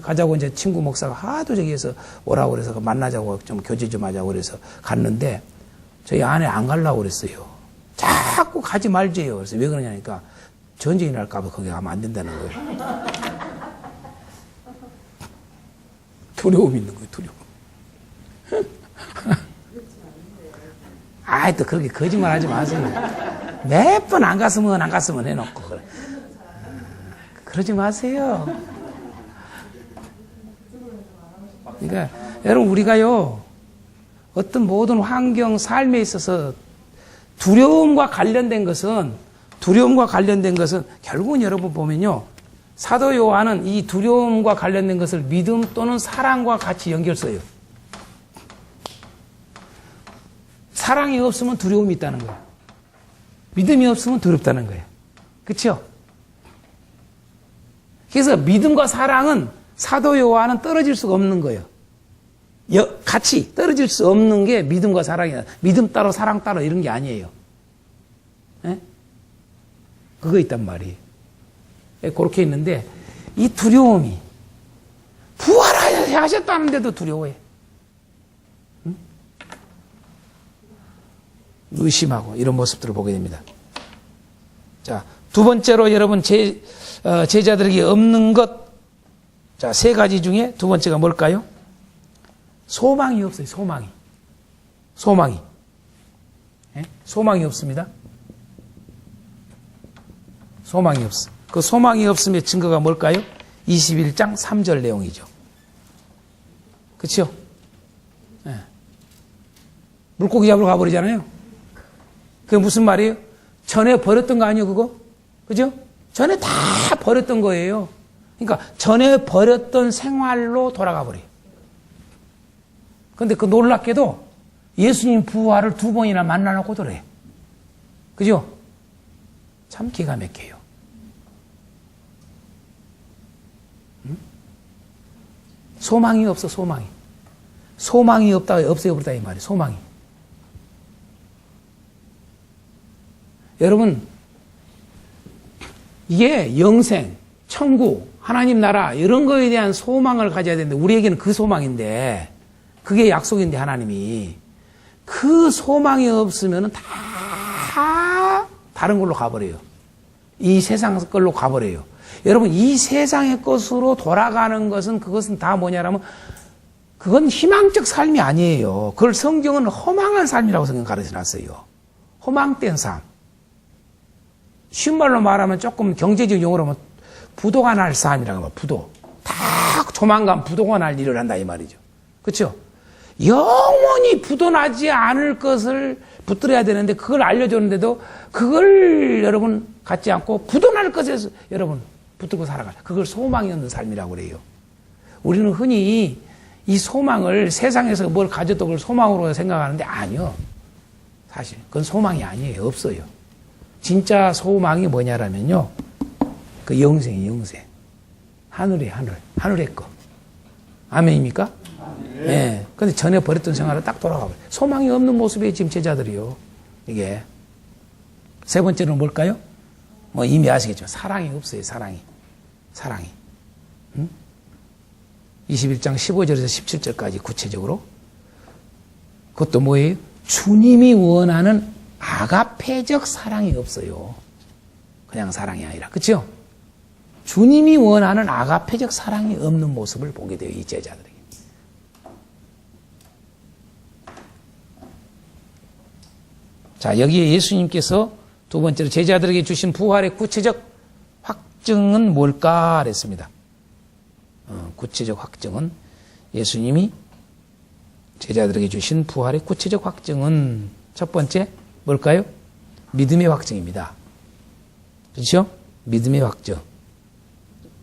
가자고 이제 친구 목사가 하도 저기에서 오라고 그래서 만나자고 좀 교제 좀 하자고 그래서 갔는데 저희 아내 안 가려고 그랬어요. 자꾸 가지 말지요. 그래서 왜 그러냐니까 전쟁이 날까봐 거기 가면 안 된다는 거예요. 두려움이 있는 거예요, 두려움. 아이, 또 그렇게 거짓말 하지 마세요. 몇 번 안 갔으면 해놓고. 그래. 그러지 마세요. 그러니까, 여러분, 우리가요, 어떤 모든 환경, 삶에 있어서 두려움과 관련된 것은 결국은 여러분 보면요, 사도 요한은 이 두려움과 관련된 것을 믿음 또는 사랑과 같이 연결써요. 사랑이 없으면 두려움이 있다는 거예요. 믿음이 없으면 두렵다는 거예요. 그렇죠? 그래서 믿음과 사랑은 사도 요한은 떨어질 수가 없는 거예요. 같이 떨어질 수 없는 게 믿음과 사랑이야. 믿음 따로 사랑 따로 이런 게 아니에요. 예? 그거 있단 말이에요. 예, 그렇게 있는데 이 두려움이 부활하셨다는데도 두려워해. 응? 의심하고 이런 모습들을 보게 됩니다. 자, 두 번째로 여러분 제자들에게 없는 것. 자, 세 가지 중에 두 번째가 뭘까요? 소망이 없어요. 소망이. 예? 소망이 없습니다. 소망이 없어. 그 소망이 없음의 증거가 뭘까요? 21장 3절 내용이죠. 그렇죠? 예. 물고기 잡으러 가버리잖아요. 그게 무슨 말이에요? 전에 버렸던 거 아니에요, 그거? 그죠? 전에 다 버렸던 거예요. 그러니까 전에 버렸던 생활로 돌아가 버려요. 근데 그 놀랍게도 예수님 부활을 2번이나 만나놓고 그래. 그죠? 참 기가 막혀요. 응? 소망이 없어, 소망이. 소망이 없다, 없애버렸다, 이 말이에요, 소망이. 여러분, 이게 영생, 천국, 하나님 나라, 이런 거에 대한 소망을 가져야 되는데, 우리에게는 그 소망인데, 그게 약속인데, 하나님이. 그 소망이 없으면 다 다른 걸로 가버려요. 이 세상 걸로 가버려요. 여러분, 이 세상의 것으로 돌아가는 것은, 그것은 다 뭐냐라면, 그건 희망적 삶이 아니에요. 그걸 성경은 허망한 삶이라고 성경 가르쳐놨어요. 허망된 삶. 쉬운 말로 말하면 조금 경제적 용어로 하면 부도가 날 삶이라고 하면 부도. 다 조만간 부도가 날 일을 한다 이 말이죠. 그렇죠? 영원히 부도나지 않을 것을 붙들어야 되는데 그걸 알려줬는데도 그걸 여러분 갖지 않고 부도날 것에서 여러분 붙들고 살아가라. 그걸 소망이 없는 삶이라고 그래요. 우리는 흔히 이 소망을 세상에서 뭘 가져도 그걸 소망으로 생각하는데 아니요. 사실 그건 소망이 아니에요. 없어요. 진짜 소망이 뭐냐라면요. 그 영생이 영생. 하늘의 거. 아멘입니까? 예. 네. 근데 전에 버렸던 생활을 딱 돌아가 버려요. 소망이 없는 모습이 지금 제자들이요. 이게. 세 번째는 뭘까요? 뭐 이미 아시겠지만 사랑이 없어요. 사랑이. 응? 21장 15절에서 17절까지 구체적으로. 그것도 뭐예요? 주님이 원하는 아가페적 사랑이 없어요. 그냥 사랑이 아니라. 그렇죠? 주님이 원하는 아가페적 사랑이 없는 모습을 보게 돼요. 이 제자들에게. 자, 여기에 예수님께서 두 번째로 제자들에게 주신 부활의 구체적 확증은 뭘까? 그랬습니다. 구체적 확증은 예수님이 제자들에게 주신 부활의 구체적 확증은 첫 번째 뭘까요? 믿음의 확증입니다. 그렇죠? 믿음의 확증.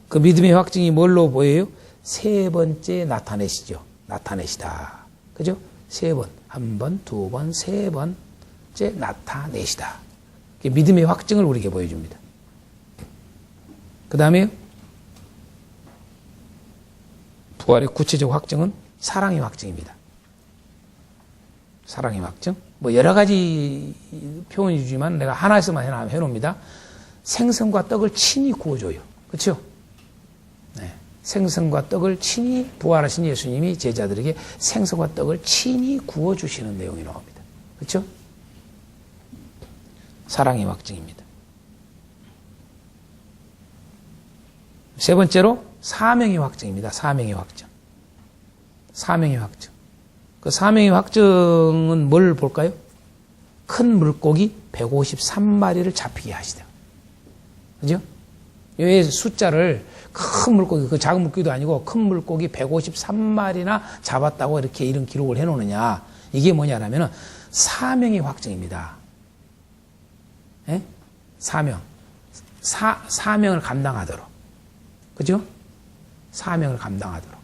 그 믿음의 확증이 뭘로 보여요? 세 번째 나타내시다. 그죠? 세 번. 한 번, 두 번, 세 번째 나타내시다. 믿음의 확증을 우리에게 보여줍니다. 그 다음에 부활의 구체적 확증은 사랑의 확증입니다. 사랑의 확증. 뭐 여러 가지 표현이 주지만 내가 하나에서만 해놓습니다. 생선과 떡을 친히 구워줘요. 그렇죠? 네. 생선과 떡을 친히 부활하신 예수님이 제자들에게 생선과 떡을 친히 구워주시는 내용이 나옵니다. 그렇죠? 사랑의 확증입니다. 세 번째로 사명의 확증입니다. 사명의 확증. 그 사명의 확증은 뭘 볼까요? 큰 물고기 153마리를 잡히게 하시다. 그죠? 이 숫자를 큰 물고기, 그 작은 물고기도 아니고 큰 물고기 153마리나 잡았다고 이렇게 이런 기록을 해놓느냐. 이게 뭐냐라면 사명의 확증입니다. 예? 사명을 감당하도록. 그죠? 사명을 감당하도록.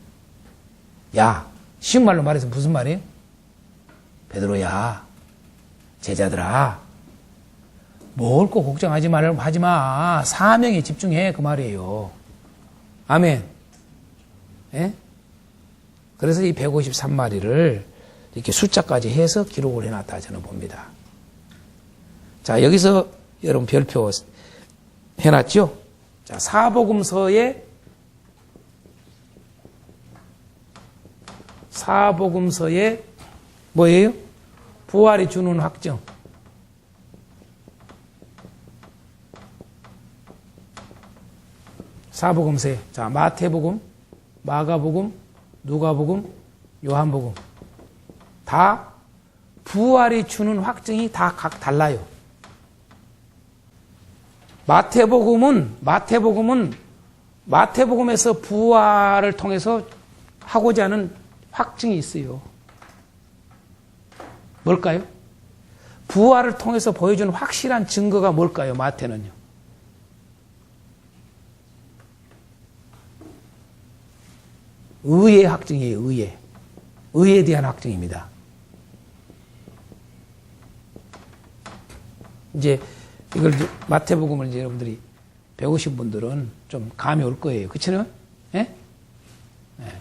야, 쉬운 말로 말해서 무슨 말이에요? 베드로야, 제자들아, 뭘 꼭 걱정하지 마. 사명에 집중해. 그 말이에요. 아멘. 예? 그래서 이 153마리를 이렇게 숫자까지 해서 기록을 해놨다 저는 봅니다. 자, 여기서 여러분 별표 해놨죠? 자, 사복음서에 뭐예요? 부활이 주는 확증. 사복음서에. 자, 마태복음, 마가복음, 누가복음, 요한복음. 다 부활이 주는 확증이 다 각 달라요. 마태복음에서 부활을 통해서 하고자 하는 확증이 있어요. 뭘까요? 부활을 통해서 보여주는 확실한 증거가 뭘까요? 마태는요. 의의 확증이에요. 의에 대한 확증입니다. 이제 이걸 마태복음을 이제 여러분들이 배우신 분들은 좀 감이 올 거예요. 그렇죠? 예? 예.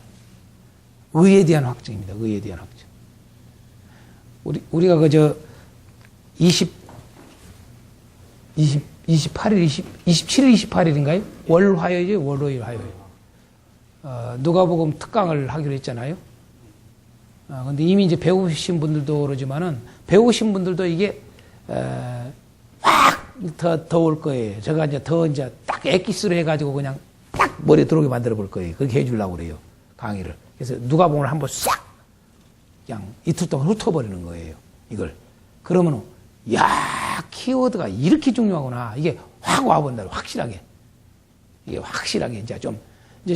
의에 대한 확증입니다. 의에 대한 확증. 우리가 그저 27일, 28일인가요? 월화요일이죠? 월요일, 화요일. 누가복음 특강을 하기로 했잖아요. 근데 이미 이제 배우신 분들도 그러지만은, 배우신 분들도 이게, 확 더 올 거예요. 제가 이제 딱 엑기스로 해가지고 그냥 딱 머리에 들어오게 만들어 볼 거예요. 그렇게 해주려고 그래요. 강의를. 그래서 누가복음을 한번 싹 그냥 이틀 동안 훑어버리는 거예요. 이걸. 그러면은, 야, 키워드가 이렇게 중요하구나. 이게 확 와본다. 확실하게. 이게 확실하게 이제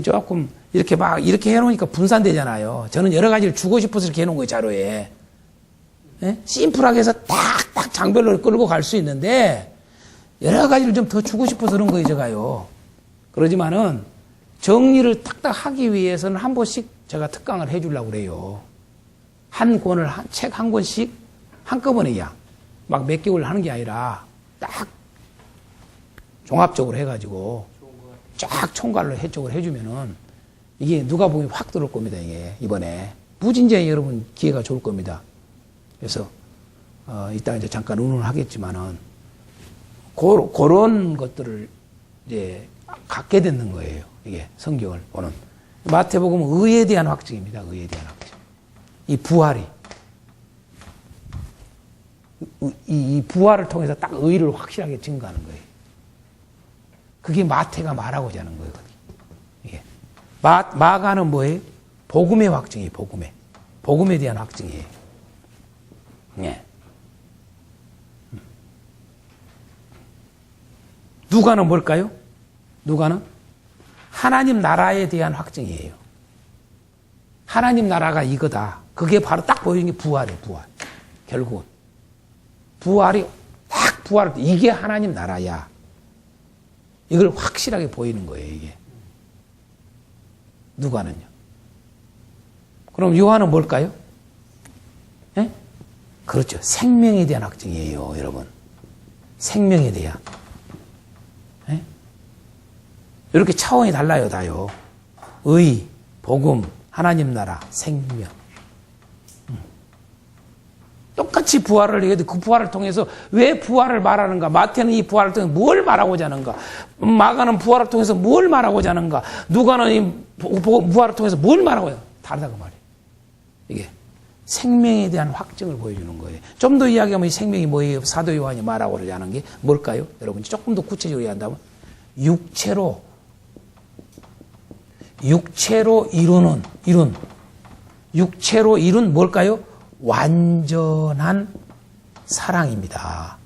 조금 이렇게 이렇게 해놓으니까 분산되잖아요. 저는 여러 가지를 주고 싶어서 이렇게 해놓은 거예요, 자료에. 예? 심플하게 해서 딱 장별로 끌고 갈 수 있는데, 여러 가지를 좀 더 주고 싶어서 그런 거예요, 제가요. 그러지만은, 정리를 딱딱 하기 위해서는 한 번씩 제가 특강을 해주려고 그래요. 책 한 권씩 한꺼번에 막 몇 개월 하는 게 아니라, 딱 종합적으로 해가지고, 쫙 총괄로 해쪽을 해주면은, 이게 누가복음이 확 들어올 겁니다, 이게, 이번에. 무진장에 여러분 기회가 좋을 겁니다. 그래서, 이따 이제 잠깐 의논을 하겠지만은, 그런 것들을 이제 갖게 되는 거예요. 이게 성경을 보는. 마태복음은 의에 대한 확증입니다. 의에 대한 확증. 이 부활이. 이 부활을 통해서 딱 의를 확실하게 증거하는 거예요. 그게 마태가 말하고자 하는 거예요. 이게. 마가는 뭐예요? 복음의 확증이에요. 복음에 대한 확증이에요. 네. 누가는 뭘까요? 누가는 하나님 나라에 대한 확증이에요. 하나님 나라가 이거다. 그게 바로 딱 보이는 게 부활이에요. 부활. 결국은 부활이 딱 이게 하나님 나라야. 이걸 확실하게 보이는 거예요. 이게. 누가는요. 그럼 요한은 뭘까요? 예? 그렇죠. 생명에 대한 확증이에요, 여러분. 생명에 대한. 예? 이렇게 차원이 달라요, 다요. 의, 복음, 하나님 나라, 생명. 똑같이 부활을 얘기해도 그 부활을 통해서 왜 부활을 말하는가? 마태는 이 부활을 통해서 뭘 말하고자 하는가? 마가는 부활을 통해서 뭘 말하고자 하는가? 누가는 이 부활을 통해서 뭘 말하고자 하는가? 다르다고 말이에요. 이게 생명에 대한 확증을 보여주는 거예요. 좀 더 이야기하면 이 생명이 뭐예요? 사도 요한이 말하고자 하는 게 뭘까요? 여러분 조금 더 구체적으로 이야기한다면 육체로 이룬 뭘까요? 완전한 사랑입니다.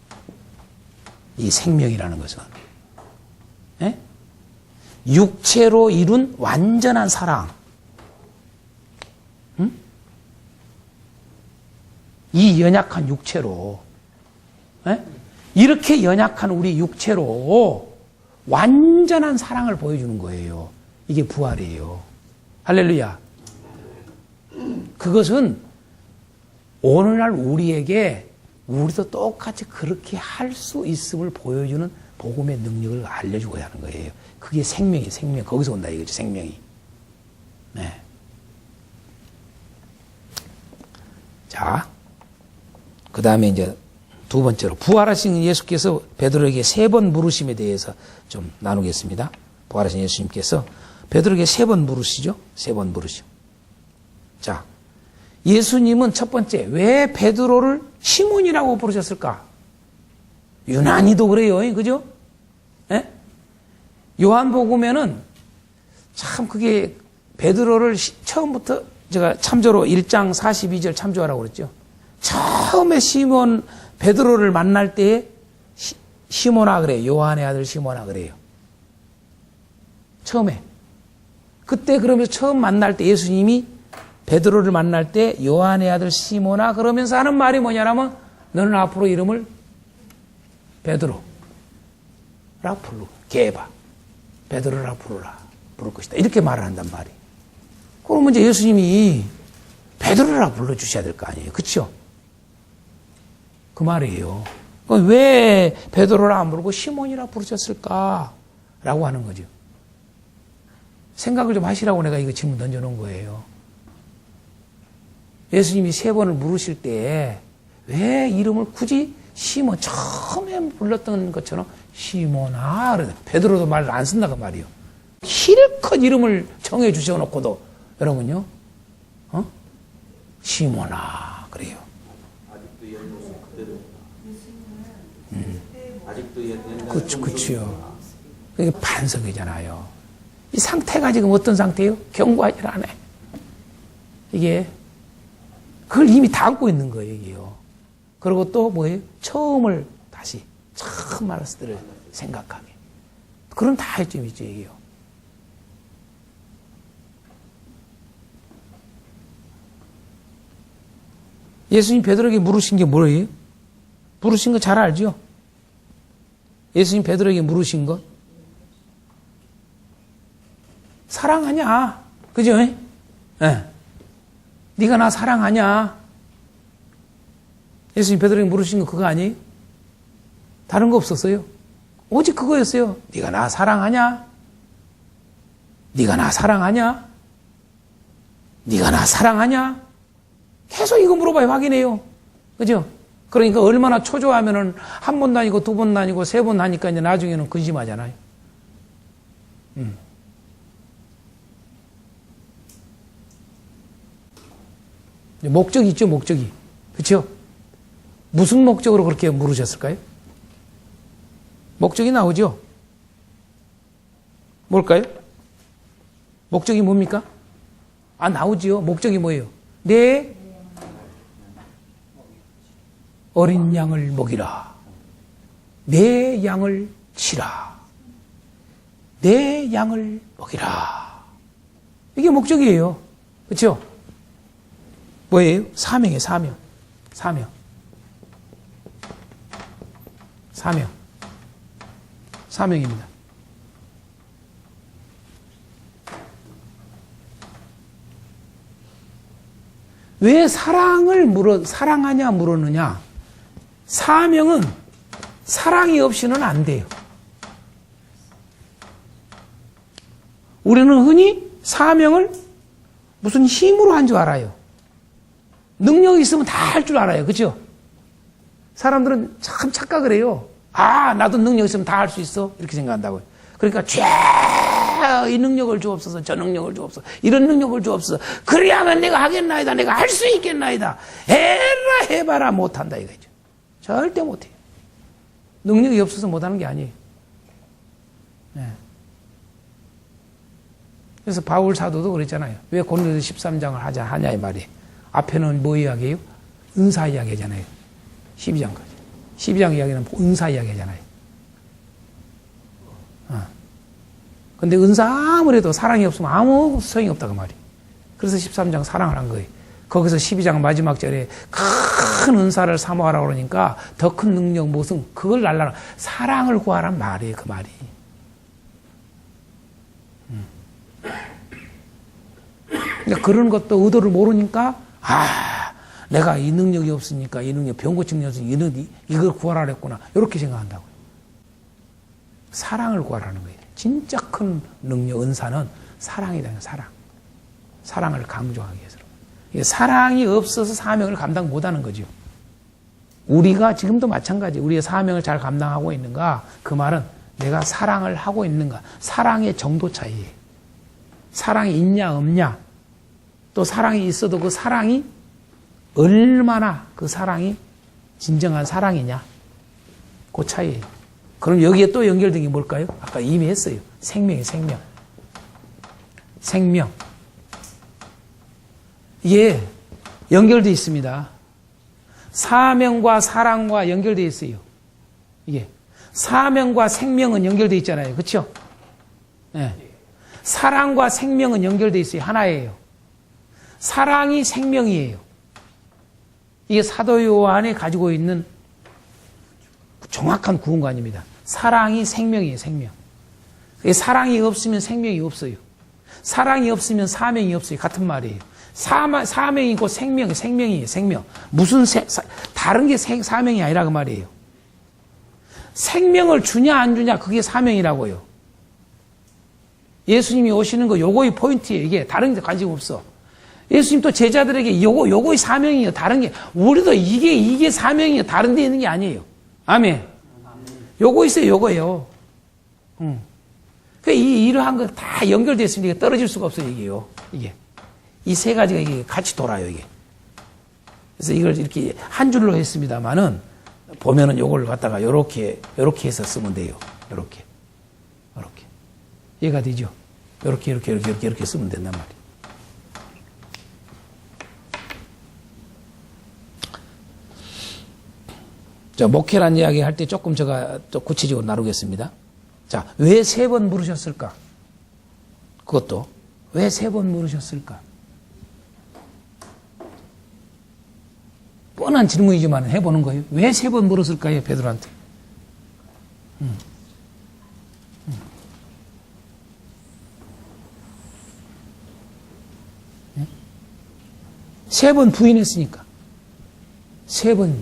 이 생명이라는 것은. 예? 육체로 이룬 완전한 사랑. 응? 이 연약한 육체로. 예? 이렇게 연약한 우리 육체로 완전한 사랑을 보여주는 거예요. 이게 부활이에요. 할렐루야. 그것은 오늘날 우리에게 우리도 똑같이 그렇게 할 수 있음을 보여주는 복음의 능력을 알려주고 하는 거예요. 그게 생명이 생명. 거기서 온다 이거죠. 생명이. 네. 자, 그 다음에 이제 두 번째로 부활하신 예수께서 베드로에게 3번 물으심에 대해서 좀 나누겠습니다. 부활하신 예수님께서 베드로에게 3번 물으시죠. 3번 물으심. 자, 예수님은 첫 번째 왜 베드로를 시몬이라고 부르셨을까? 유난히도 그래요. 그죠? 예? 요한복음에는 참 그게 베드로를 처음부터 제가 참조로 1장 42절 참조하라고 그랬죠. 처음에 시몬 베드로를 만날 때에 시몬아 그래요. 요한의 아들 시몬아 그래요. 처음에. 그때 그러면서 처음 만날 때 예수님이 베드로를 만날 때 요한의 아들 시몬아 그러면서 하는 말이 뭐냐면 너는 앞으로 이름을 베드로라 부르고 게바 베드로라 부를 것이다. 이렇게 말을 한단 말이에요. 그러면 이제 예수님이 베드로라 불러주셔야 될 거 아니에요. 그렇죠? 그 말이에요. 왜 베드로라 안 부르고 시몬이라 부르셨을까라고 하는 거죠. 생각을 좀 하시라고 내가 이거 질문 던져놓은 거예요. 예수님이 3번을 물으실 때 왜 이름을 굳이 시몬 처음에 불렀던 것처럼 시몬아 그래. 베드로도 말을 안 쓴다고 말이에요. 실컷 이름을 정해 주셔놓고도 여러분요, 시몬아 그래요. 아직도 옛 모습 그대로. 아직도 옛날. 그렇죠. 그게 반석이잖아요. 이 상태가 지금 어떤 상태예요? 견고하지 않아. 이게 그걸 이미 다 안고 있는 거예요, 이게요. 그리고 또 뭐예요? 처음 말했을 때를 생각하게. 그런 다할점이 있죠, 이게요. 예수님 베드로에게 물으신 게 뭐예요? 물으신 거 잘 알죠? 예수님 베드로에게 물으신 것. 사랑하냐? 그죠? 예? 네가 나 사랑하냐? 예수님 베드로에게 물으신 거 그거 아니에요? 다른 거 없었어요. 오직 그거였어요. 네가 나 사랑하냐? 네가 나 사랑하냐? 네가 나 사랑하냐? 계속 이거 물어봐요. 확인해요. 그죠? 그러니까 얼마나 초조하면은 한 번 다니고 2번 다니고 3번 다니까 이제 나중에는 근심하잖아요. 목적이 있죠, 목적이. 그렇죠? 무슨 목적으로 그렇게 물으셨을까요? 목적이 나오죠? 뭘까요? 목적이 뭡니까? 나오지요. 목적이 뭐예요? 내 어린 양을 먹이라. 내 양을 치라. 내 양을 먹이라. 이게 목적이에요. 그렇죠? 뭐예요? 사명이에요. 사명. 사명입니다. 왜 사랑하냐 물었느냐? 사명은 사랑이 없이는 안 돼요. 우리는 흔히 사명을 무슨 힘으로 한 줄 알아요. 능력이 있으면 다 할 줄 알아요. 그죠? 사람들은 참 착각을 해요. 나도 능력 있으면 다 할 수 있어. 이렇게 생각한다고요. 그러니까 이 능력을 주옵소서, 저 능력을 주옵소서, 이런 능력을 주옵소서. 그래야만 내가 하겠나이다. 내가 할 수 있겠나이다. 해봐라 못한다 이거죠. 절대 못해요. 능력이 없어서 못하는 게 아니에요. 네. 그래서 바울 사도도 그랬잖아요. 왜 고린도서 13장을 하냐 이 말이에요. 앞에는 뭐 이야기예요? 은사 이야기 하잖아요. 12장까지. 12장 이야기는 은사 이야기 하잖아요. 근데 은사 아무래도 사랑이 없으면 아무 소용이 없다고 말이에요. 그래서 13장 사랑을 한 거예요. 거기서 12장 마지막 절에 큰 은사를 사모하라고 그러니까 더 큰 능력 무슨 그걸 날라라. 사랑을 구하란 말이에요. 그 말이. 그러니까 그런 것도 의도를 모르니까 내가 이 능력이 없으니까 이 능력 병고증이 없으니까 이걸 구하라 그랬구나. 이렇게 생각한다고요. 사랑을 구하라는 거예요. 진짜 큰 능력, 은사는 사랑이다. 사랑. 사랑을 강조하기 위해서. 사랑이 없어서 사명을 감당 못하는 거죠. 우리가 지금도 마찬가지. 우리의 사명을 잘 감당하고 있는가? 그 말은 내가 사랑을 하고 있는가? 사랑의 정도 차이예요. 사랑이 있냐 없냐? 또 사랑이 있어도 그 사랑이 얼마나 그 사랑이 진정한 사랑이냐? 그 차이예요. 그럼 여기에 또 연결된 게 뭘까요? 아까 이미 했어요. 생명이에요. 생명. 생명. 이게 연결되어 있습니다. 사명과 사랑과 연결되어 있어요. 이게 사명과 생명은 연결되어 있잖아요. 그렇죠? 네. 사랑과 생명은 연결되어 있어요. 하나예요. 사랑이 생명이에요. 이게 사도 요한이 가지고 있는 정확한 구원관입니다. 사랑이 생명이에요. 생명. 사랑이 없으면 생명이 없어요. 사랑이 없으면 사명이 없어요. 같은 말이에요. 사명이 있고 생명이에요. 생명. 무슨 다른 게 사명이 아니라 그 말이에요. 생명을 주냐 안 주냐 그게 사명이라고요. 예수님이 오시는 거 요거의 포인트예요. 이게 다른 데 관심 없어. 예수님 또 제자들에게 요거의 사명이에요. 다른 게 우리도 이게 사명이에요. 다른 데 있는 게 아니에요. 아멘. 요거 있어요. 요거예요. 이러한 거 다 연결되어 있으니까 떨어질 수가 없어요. 이게요. 이게. 이 세 가지가 이게 같이 돌아요, 이게. 그래서 이걸 이렇게 한 줄로 했습니다만은, 보면은 요걸 갖다가 요렇게 해서 쓰면 돼요. 요렇게. 이해가 되죠? 요렇게 쓰면 된단 말이에요. 자, 목회란 이야기 할 때 조금 제가 또 구체적으로 나누겠습니다. 자, 왜 3번 물으셨을까? 그것도. 왜 3번 물으셨을까? 뻔한 질문이지만 해보는 거예요. 왜 3번 물었을까요, 베드로한테? 네? 3번 부인했으니까 3번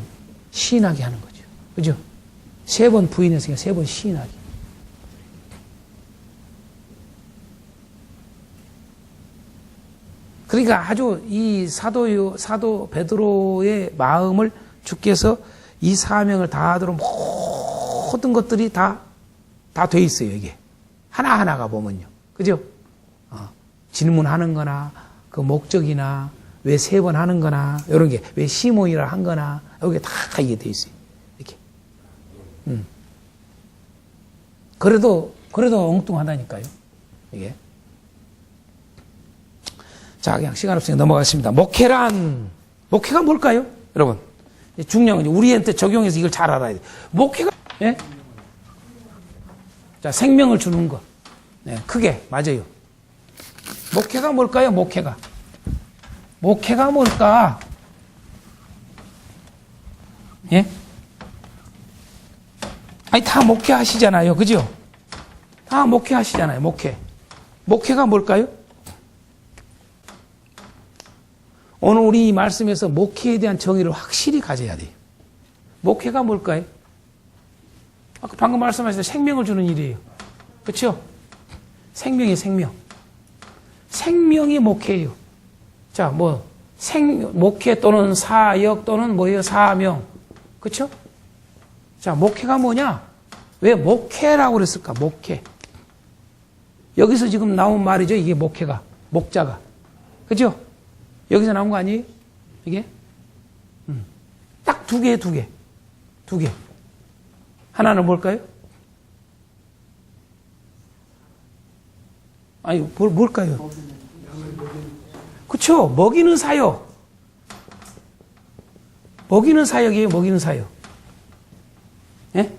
시인하게 하는 거죠. 그죠? 3번 부인했으니까 3번 시인하게. 그러니까 아주 이 사도 베드로의 마음을 주께서 이 사명을 다하도록 모든 것들이 다 돼 있어요, 이게. 하나하나가 보면요. 그죠? 질문하는 거나, 그 목적이나, 왜 3번 하는 거나, 이런 게, 왜 시몬이라 한 거나, 여기 다 이게 돼 있어요. 이렇게. 그래도 엉뚱하다니까요, 이게. 자, 그냥 시간 없으니까 넘어가겠습니다. 목회가 뭘까요? 여러분. 중요한 건 우리한테 적용해서 이걸 잘 알아야 돼요. 목회가, 예? 자, 생명을 주는 거. 네, 크게, 맞아요. 목회가 뭘까요? 목회가 뭘까? 예? 아니, 다 목회하시잖아요. 그죠? 다 목회하시잖아요. 목회가 뭘까요? 오늘 우리 이 말씀에서 목회에 대한 정의를 확실히 가져야 돼요. 목회가 뭘까요? 아까 방금 말씀하셨던 생명을 주는 일이에요. 그렇죠? 생명이 생명. 생명이 목회예요. 자, 목회 또는 사역 또는 뭐예요? 사명. 그렇죠? 자, 목회가 뭐냐? 왜 목회라고 그랬을까? 목회. 여기서 지금 나온 말이죠. 이게 목자가. 그렇죠? 여기서 나온 거 아니에요? 이게? 딱 두 개. 하나는 뭘까요? 아니, 뭘까요? 그쵸? 먹이는 사역. 먹이는 사역이에요, 먹이는 사역. 예?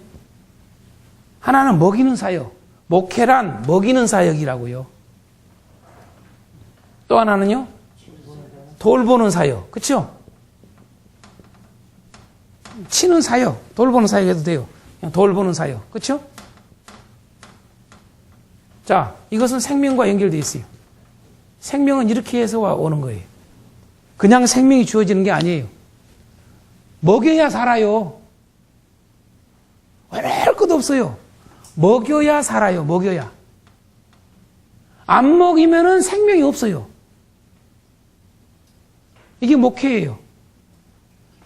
하나는 먹이는 사역. 목회란 먹이는 사역이라고요. 또 하나는요? 돌보는 사역. 그쵸? 치는 사역. 돌보는 사역 해도 돼요. 그냥 돌보는 사역. 그쵸? 자, 이것은 생명과 연결되어 있어요. 생명은 이렇게 해서 오는 거예요. 그냥 생명이 주어지는 게 아니에요. 먹여야 살아요. 할 것도 없어요. 먹여야 살아요. 먹여야. 안 먹이면은 생명이 없어요. 이게 목회예요.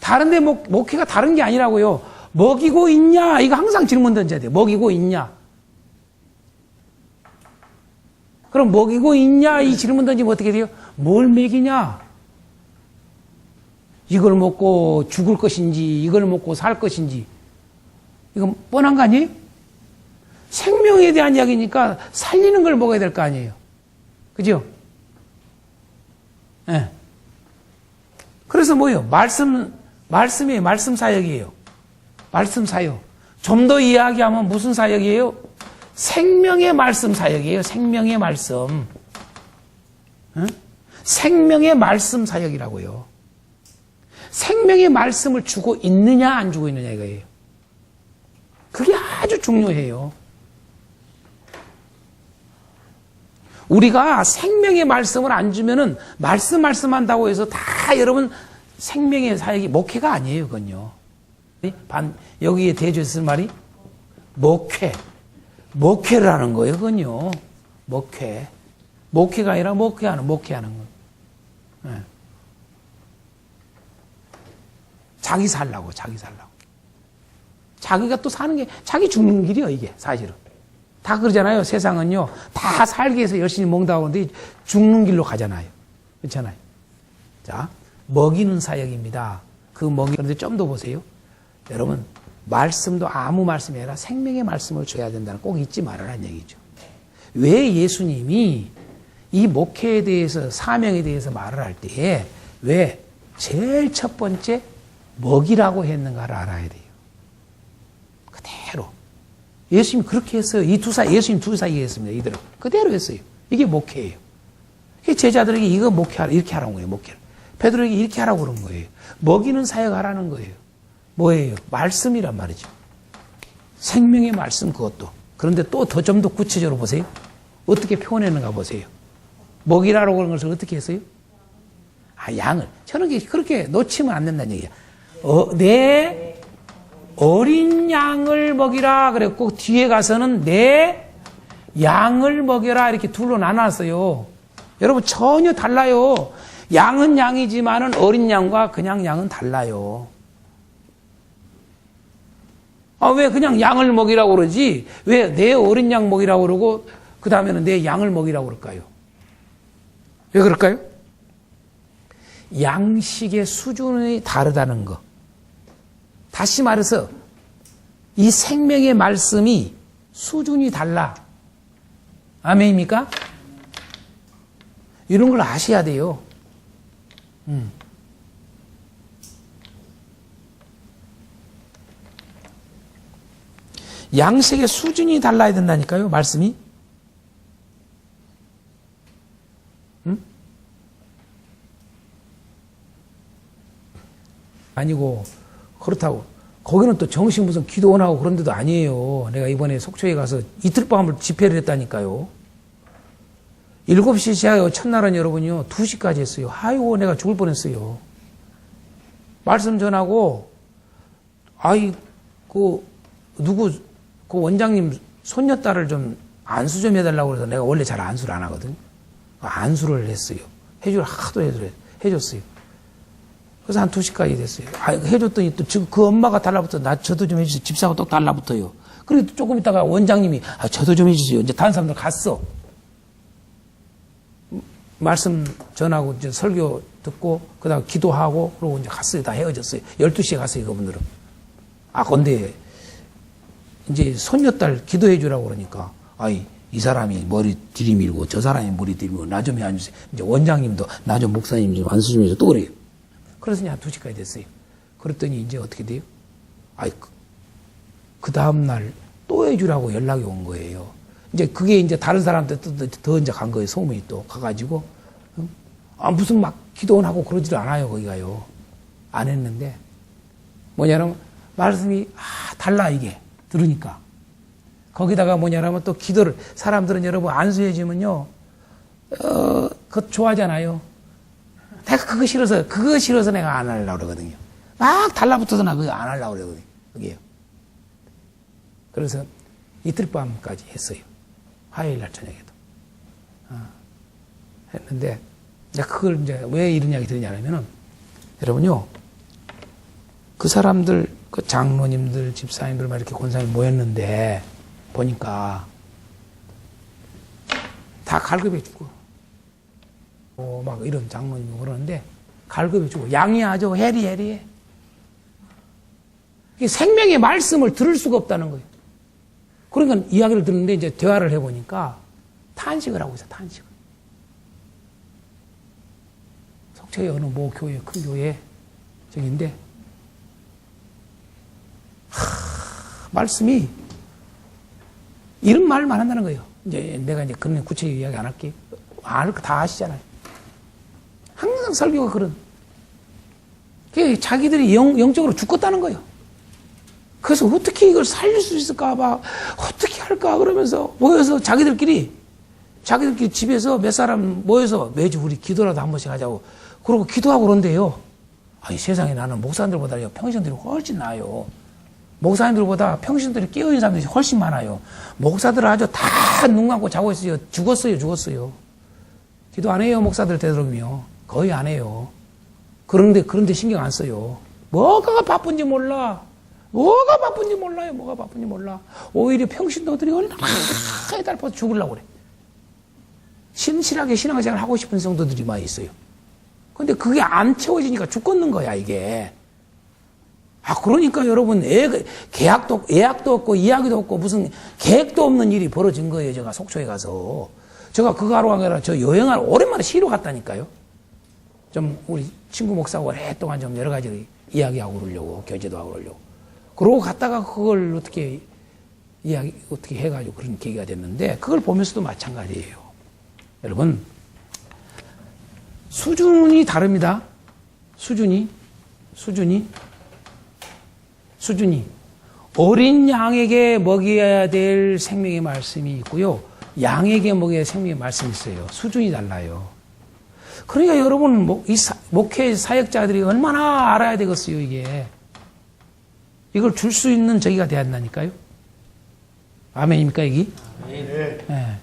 다른데 목회가 다른 게 아니라고요. 먹이고 있냐? 이거 항상 질문 던져야 돼요. 먹이고 있냐? 그럼 먹이고 있냐? 이 질문 던지면 어떻게 돼요? 뭘 먹이냐? 이걸 먹고 죽을 것인지, 이걸 먹고 살 것인지. 이건 뻔한 거 아니에요? 생명에 대한 이야기니까 살리는 걸 먹어야 될 거 아니에요. 그죠? 예. 네. 그래서 뭐예요? 말씀이 말씀 사역이에요. 말씀 사역. 좀 더 이야기하면 무슨 사역이에요? 생명의 말씀 사역이에요. 생명의 말씀. 응? 생명의 말씀 사역이라고요. 생명의 말씀을 주고 있느냐 안 주고 있느냐 이거예요. 그게 아주 중요해요. 우리가 생명의 말씀을 안 주면은 말씀한다고 해서 다 여러분 생명의 사역이 목회가 아니에요, 그건요. 여기에 대주에 쓴 말이 목회를 하는 거예요, 그건요. 목회가 아니라 목회하는 거. 네. 자기 살라고. 자기가 또 사는 게 자기 죽는 길이요, 이게 사실은. 다 그러잖아요. 세상은요. 다 살기 위해서 열심히 먹는다고 하는데 죽는 길로 가잖아요. 그렇잖아요. 자, 먹이는 사역입니다. 그런데 좀 더 보세요. 여러분, 말씀도 아무 말씀이 아니라 생명의 말씀을 줘야 된다는 꼭 잊지 말아라는 얘기죠. 왜 예수님이 이 목회에 대해서, 사명에 대해서 말을 할 때에 왜 제일 첫 번째 먹이라고 했는가를 알아야 돼요. 그대로. 예수님이 그렇게 했어요. 예수님 두 사이에 했습니다. 이대로. 그대로 했어요. 이게 목회예요. 제자들에게 이거 목회하라, 이렇게 하라는 거예요. 목회를. 베드로에게 이렇게 하라고 그런 거예요. 먹이는 사역 하라는 거예요. 뭐예요? 말씀이란 말이죠. 생명의 말씀 그것도. 그런데 또 좀 더 구체적으로 보세요. 어떻게 표현했는가 보세요. 먹이라고 그런 것을 어떻게 했어요? 양을. 저는 그렇게 놓치면 안 된다는 얘기야. 내 어린 양을 먹이라 그랬고 뒤에 가서는 내 양을 먹여라 이렇게 둘로 나눴어요. 여러분 전혀 달라요. 양은 양이지만은 어린 양과 그냥 양은 달라요. 왜 그냥 양을 먹이라고 그러지? 왜 내 어린 양 먹이라고 그러고 그 다음에는 내 양을 먹이라고 그럴까요? 왜 그럴까요? 양식의 수준이 다르다는 거. 다시 말해서 이 생명의 말씀이 수준이 달라. 아멘입니까? 이런 걸 아셔야 돼요. 양식의 수준이 달라야 된다니까요, 말씀이. 아니고, 그렇다고. 거기는 또 정식 무슨 기도원하고 그런 데도 아니에요. 내가 이번에 속초에 가서 이틀 밤을 집회를 했다니까요. 7시 시작하고 첫날은 여러분요, 2시까지 했어요. 아이고, 내가 죽을 뻔했어요. 말씀 전하고, 그 원장님 손녀딸을 좀 안수 좀 해달라고 해서 내가 원래 잘 안수를 안 하거든. 안수를 했어요. 하도 해줬어요. 그래서 한 2시까지 됐어요. 해줬더니 또 지금 그 엄마가 달라붙어. 저도 좀 해주세요. 집사하고 또 달라붙어요. 그래도 조금 있다가 원장님이 저도 좀 해주세요. 이제 다른 사람들 갔어. 말씀 전하고 이제 설교 듣고 그다음 기도하고 그러고 이제 갔어요. 다 헤어졌어요. 12시에 갔어요. 그분들은. 근데 이제 손녀딸 기도해 주라고 그러니까 이 사람이 머리 들이밀고 저 사람이 머리 들이밀고 나 좀 해주세요. 이제 원장님도 나 좀 목사님 좀 안수 좀 해줘 또 그래요. 그래서 이제 한 2시까지 됐어요. 그랬더니 이제 어떻게 돼요? 그 다음날 또 해주라고 연락이 온 거예요. 이제 그게 이제 다른 사람한테 더 이제 간 거예요. 소문이 또 가가지고. 무슨 막 기도원 하고 그러지도 않아요. 거기 가요. 안 했는데. 뭐냐면 말씀이 달라 이게. 들으니까. 거기다가 뭐냐면 또 기도를 사람들은 여러분 안수해 주면요. 그거 좋아하잖아요. 내가 그거 싫어서 내가 안 하려고 그러거든요. 막 달라붙어서 나 그거 안 하려고 그러거든요. 그게요. 그래서 이틀 밤까지 했어요. 화요일 날 저녁에도. 했는데, 내가 그걸 이제 왜 이런 이야기 드리냐면은, 여러분요, 그 사람들, 그 장로님들, 집사님들 막 이렇게 권사님 모였는데, 보니까, 다 갈급해주고, 막 이런 장로님이 그러는데, 갈급해주고, 양이하죠. 해리해. 생명의 말씀을 들을 수가 없다는 거예요. 그러니까 이야기를 듣는데 이제 대화를 해보니까 탄식을 하고 있어요. 탄식을. 속초의 어느 모 교회, 큰 교회 저기인데 말씀이 이런 말만 한다는 거예요. 이제 내가 이제 그런 구체적인 이야기 안 할게. 안 할 거 다 아시잖아요. 항상 설교가 그런. 자기들이 영적으로 죽었다는 거예요. 그래서 어떻게 이걸 살릴 수 있을까 봐 어떻게 할까 그러면서 모여서 자기들끼리 집에서 몇 사람 모여서 매주 우리 기도라도 한 번씩 하자고 그러고 기도하고 그런데요. 아니 세상에 나는 목사님들보다 평신들이 훨씬 나아요. 목사님들보다 평신들이 깨어있는 사람들이 훨씬 많아요. 목사들 아주 다 눈 감고 자고 있어요. 죽었어요. 기도 안 해요. 목사들 되도록이며 거의 안 해요. 그런데 신경 안 써요. 뭐가 바쁜지 몰라요. 뭐가 바쁜지 몰라. 오히려 평신도들이 얼마나 해달퍼서 죽으려고 그래. 신실하게 신앙생활 하고 싶은 성도들이 많이 있어요. 근데 그게 안 채워지니까 죽겠는 거야, 이게. 그러니까 여러분, 예약도 없고, 이야기도 없고, 무슨 계획도 없는 일이 벌어진 거예요, 제가 속초에 가서. 제가 그거 하러 간 게 아니라 저 여행을 오랜만에 쉬러 갔다니까요. 좀 우리 친구 목사하고 오랫동안 좀 여러 가지 이야기하고 그러려고, 교제도 하고 그러려고. 그러고 갔다가 그걸 어떻게 해가지고 그런 계기가 됐는데, 그걸 보면서도 마찬가지예요. 여러분, 수준이 다릅니다. 수준이. 어린 양에게 먹여야 될 생명의 말씀이 있고요. 양에게 먹여야 할 생명의 말씀이 있어요. 수준이 달라요. 그러니까 여러분, 목회 사역자들이 얼마나 알아야 되겠어요, 이게. 이걸 줄 수 있는 저기가 돼야 한다니까요. 아멘입니까, 여기? 네.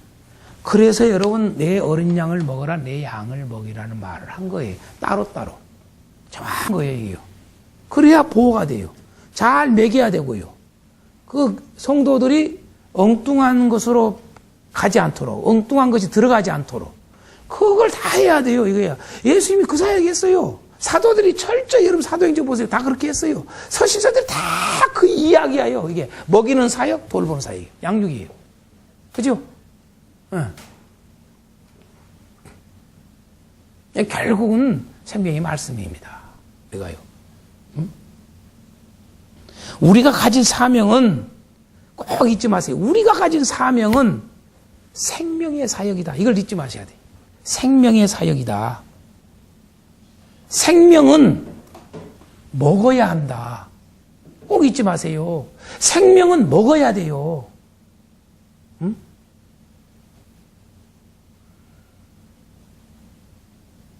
그래서 여러분, 내 어린 양을 먹어라, 내 양을 먹이라는 말을 한 거예요. 따로따로. 정확한 거예요, 이게요. 그래야 보호가 돼요. 잘 먹여야 되고요. 그 성도들이 엉뚱한 것으로 가지 않도록, 엉뚱한 것이 들어가지 않도록. 그걸 다 해야 돼요, 이거야. 예수님이 그 사역 했어요. 사도들이 철저히, 여러분 사도행전 보세요. 다 그렇게 했어요. 서신서들이 다 그 이야기예요. 이게 먹이는 사역, 돌보는 사역. 양육이에요. 그죠? 결국은 생명의 말씀입니다. 내가요. 우리가 가진 사명은 꼭 잊지 마세요. 우리가 가진 사명은 생명의 사역이다. 이걸 잊지 마셔야 돼요. 생명의 사역이다. 생명은 먹어야 한다. 꼭 잊지 마세요. 생명은 먹어야 돼요.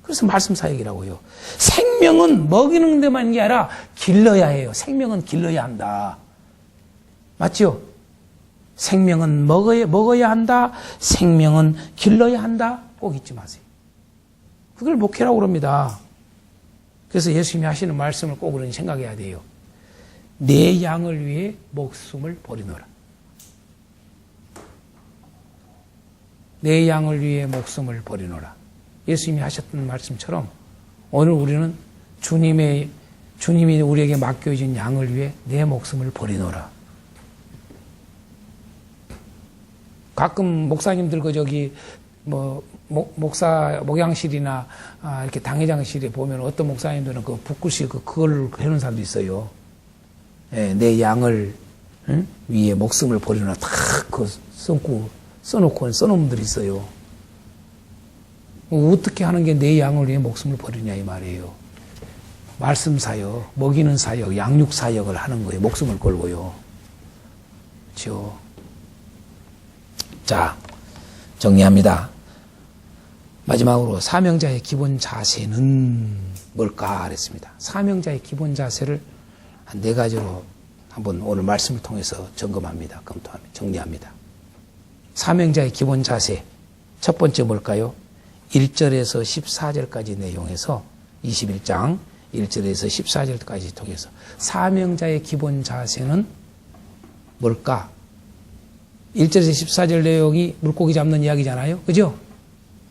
그래서 말씀 사역이라고요. 생명은 먹이는 데만 게 아니라 길러야 해요. 생명은 길러야 한다. 맞죠? 생명은 먹어야 한다. 생명은 길러야 한다. 꼭 잊지 마세요. 그걸 목회라고 그럽니다. 그래서 예수님이 하시는 말씀을 꼭 우리는 생각해야 돼요. 내 양을 위해 목숨을 버리노라. 내 양을 위해 목숨을 버리노라. 예수님이 하셨던 말씀처럼 오늘 우리는 주님이 우리에게 맡겨진 양을 위해 내 목숨을 버리노라. 가끔 목사님들 목양실이나 이렇게 당회장실에 보면 어떤 목사님들은 그 붓글씨 그걸 해놓은 사람도 있어요. 내 양을 위해 목숨을 버리노라. 다 그 써놓은 분들이 있어요. 어떻게 하는 게 내 양을 위해 목숨을 버리냐 이 말이에요. 말씀 사역, 먹이는 사역, 양육 사역을 하는 거예요. 목숨을 걸고요. 그렇죠? 자, 정리합니다. 마지막으로 사명자의 기본 자세는 뭘까 그랬습니다. 사명자의 기본 자세를 한 4가지로 한번 오늘 말씀을 통해서 점검합니다. 검토합니다. 정리합니다. 사명자의 기본 자세. 첫 번째 뭘까요? 1절에서 14절까지 내용에서 21장 1절에서 14절까지 통해서 사명자의 기본 자세는 뭘까? 1절에서 14절 내용이 물고기 잡는 이야기잖아요. 그죠?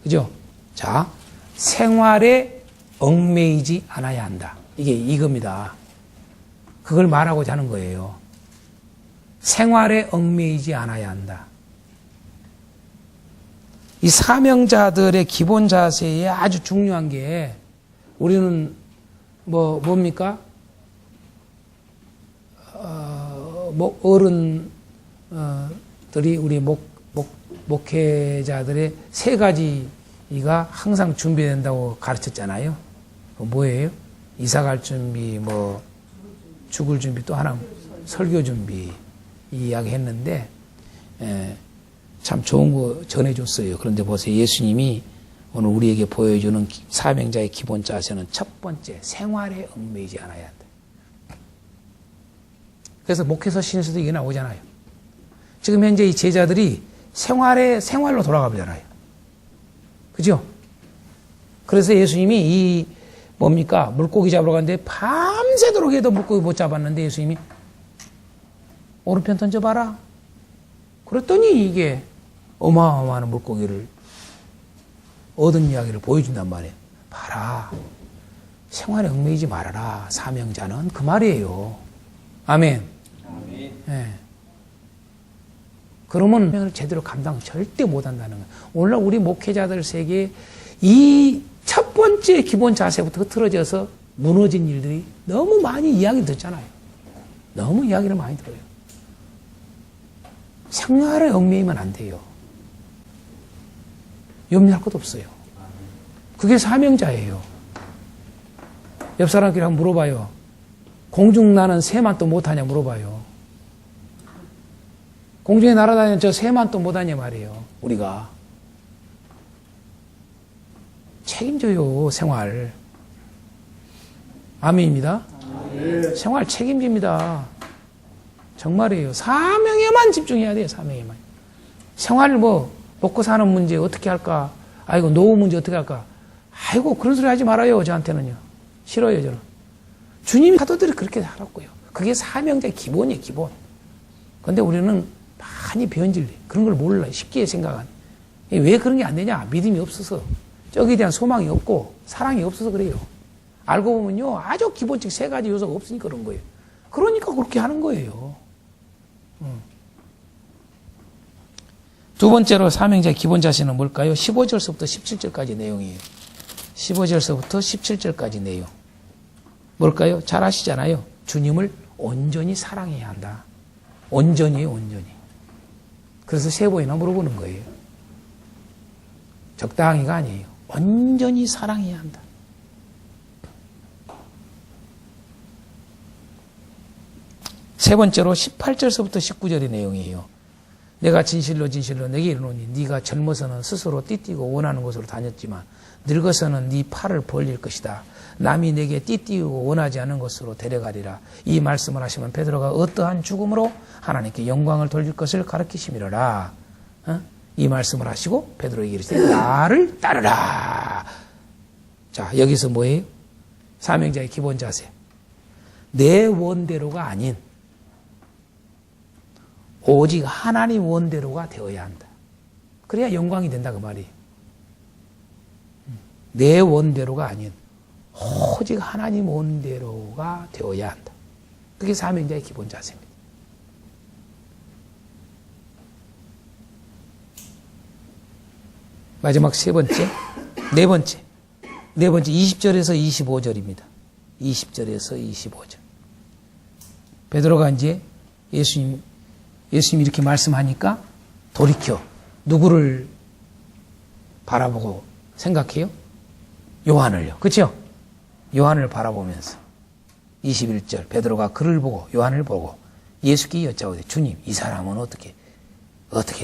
그죠? 자, 생활에 얽매이지 않아야 한다. 이게 이겁니다. 그걸 말하고자 하는 거예요. 생활에 얽매이지 않아야 한다. 이 사명자들의 기본 자세에 아주 중요한 게 우리는 뭡니까? 어른들이 우리 목회자들의 세 가지가 항상 준비된다고 가르쳤잖아요. 뭐예요? 이사 갈 준비, 죽을 준비, 또 하나 설교 준비 이 이야기 했는데 참 좋은 거 전해줬어요. 그런데 보세요. 예수님이 오늘 우리에게 보여주는 사명자의 기본 자세는 첫 번째, 생활에 얽매이지 않아야 한다. 그래서 목회서 신에서도 이게 나오잖아요. 지금 현재 이 제자들이 생활로 돌아가잖아요. 그죠? 그래서 예수님이 물고기 잡으러 갔는데 밤새도록 해도 물고기 못 잡았는데 예수님이 오른편 던져봐라. 그랬더니 이게 어마어마한 물고기를 얻은 이야기를 보여준단 말이에요. 봐라. 생활에 얽매이지 말아라. 사명자는 그 말이에요. 아멘. 아멘. 네. 그러면 제대로 감당 절대 못한다는 거예요. 오늘날 우리 목회자들 세계에 이 첫 번째 기본 자세부터 흐트러져서 무너진 일들이 너무 많이 이야기 듣잖아요. 너무 이야기를 많이 들어요. 생활에 얽매이면 안 돼요. 염려할 것도 없어요. 그게 사명자예요. 옆 사람끼리 한번 물어봐요. 공중 나는 새만 또 못하냐 물어봐요. 공중에 날아다니는 저 새만 또 못하냐 말이에요. 우리가. 책임져요. 생활. 아멘입니다. 생활 책임집니다. 정말이에요. 사명에만 집중해야 돼요. 사명에만. 생활 먹고 사는 문제 어떻게 할까? 아이고 노후 문제 어떻게 할까? 아이고 그런 소리 하지 말아요. 저한테는요. 싫어요. 저는. 주님이 사도들이 그렇게 하라고요. 그게 사명자의 기본이에요. 기본. 그런데 우리는 많이 변질돼. 그런 걸 몰라요. 쉽게 생각하는. 왜 그런 게 안 되냐? 믿음이 없어서. 저기에 대한 소망이 없고 사랑이 없어서 그래요. 알고 보면요. 아주 기본적 세 가지 요소가 없으니까 그런 거예요. 그러니까 그렇게 하는 거예요. 두 번째로 사명자의 기본 자세는 뭘까요? 15절서부터 17절까지 내용이에요. 15절서부터 17절까지 내용. 뭘까요? 잘 아시잖아요. 주님을 온전히 사랑해야 한다. 온전히요, 온전히. 그래서 세 번이나 물어보는 거예요. 적당히가 아니에요. 온전히 사랑해야 한다. 세 번째로 18절서부터 19절의 내용이에요. 내가 진실로 내게 이르노니 네가 젊어서는 스스로 띠띠고 원하는 곳으로 다녔지만 늙어서는 네 팔을 벌릴 것이다. 남이 내게 띠띠고 원하지 않은 곳으로 데려가리라. 이 말씀을 하시면 베드로가 어떠한 죽음으로 하나님께 영광을 돌릴 것을 가르치심이로라. 이 말씀을 하시고 베드로에게 이르시되 나를 따르라. 자, 여기서 뭐예요? 사명자의 기본 자세. 내 원대로가 아닌 오직 하나님 원대로가 되어야 한다. 그래야 영광이 된다 그 말이에요. 내 원대로가 아닌 오직 하나님 원대로가 되어야 한다. 그게 사명자의 기본 자세입니다. 마지막 네 번째 20절에서 25절입니다. 20절에서 25절. 베드로가 이제 예수님 이렇게 말씀하니까 돌이켜 누구를 바라보고 생각해요? 요한을요. 그렇죠? 요한을 바라보면서 21절 베드로가 그를 보고 요한을 보고 예수께 여짜오되 주님 이 사람은 어떻게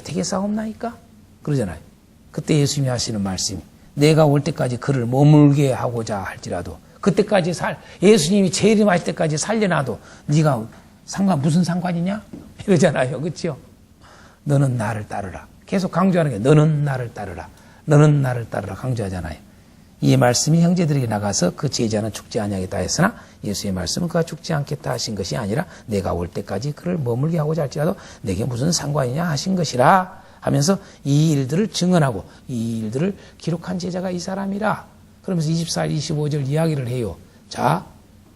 되겠사옵나이까? 그러잖아요. 그때 예수님이 하시는 말씀이 내가 올 때까지 그를 머물게 하고자 할지라도 그때까지 예수님이 재림하실 때까지 살려놔도 네가 무슨 상관이냐? 이러잖아요. 그렇죠? 너는 나를 따르라. 계속 강조하는 게 너는 나를 따르라. 너는 나를 따르라 강조하잖아요. 이 말씀이 형제들에게 나가서 그 제자는 죽지 아니하겠다 했으나 예수의 말씀은 그가 죽지 않겠다 하신 것이 아니라 내가 올 때까지 그를 머물게 하고자 할지라도 내게 무슨 상관이냐 하신 것이라 하면서 이 일들을 증언하고 이 일들을 기록한 제자가 이 사람이라. 그러면서 24절 25절 이야기를 해요. 자,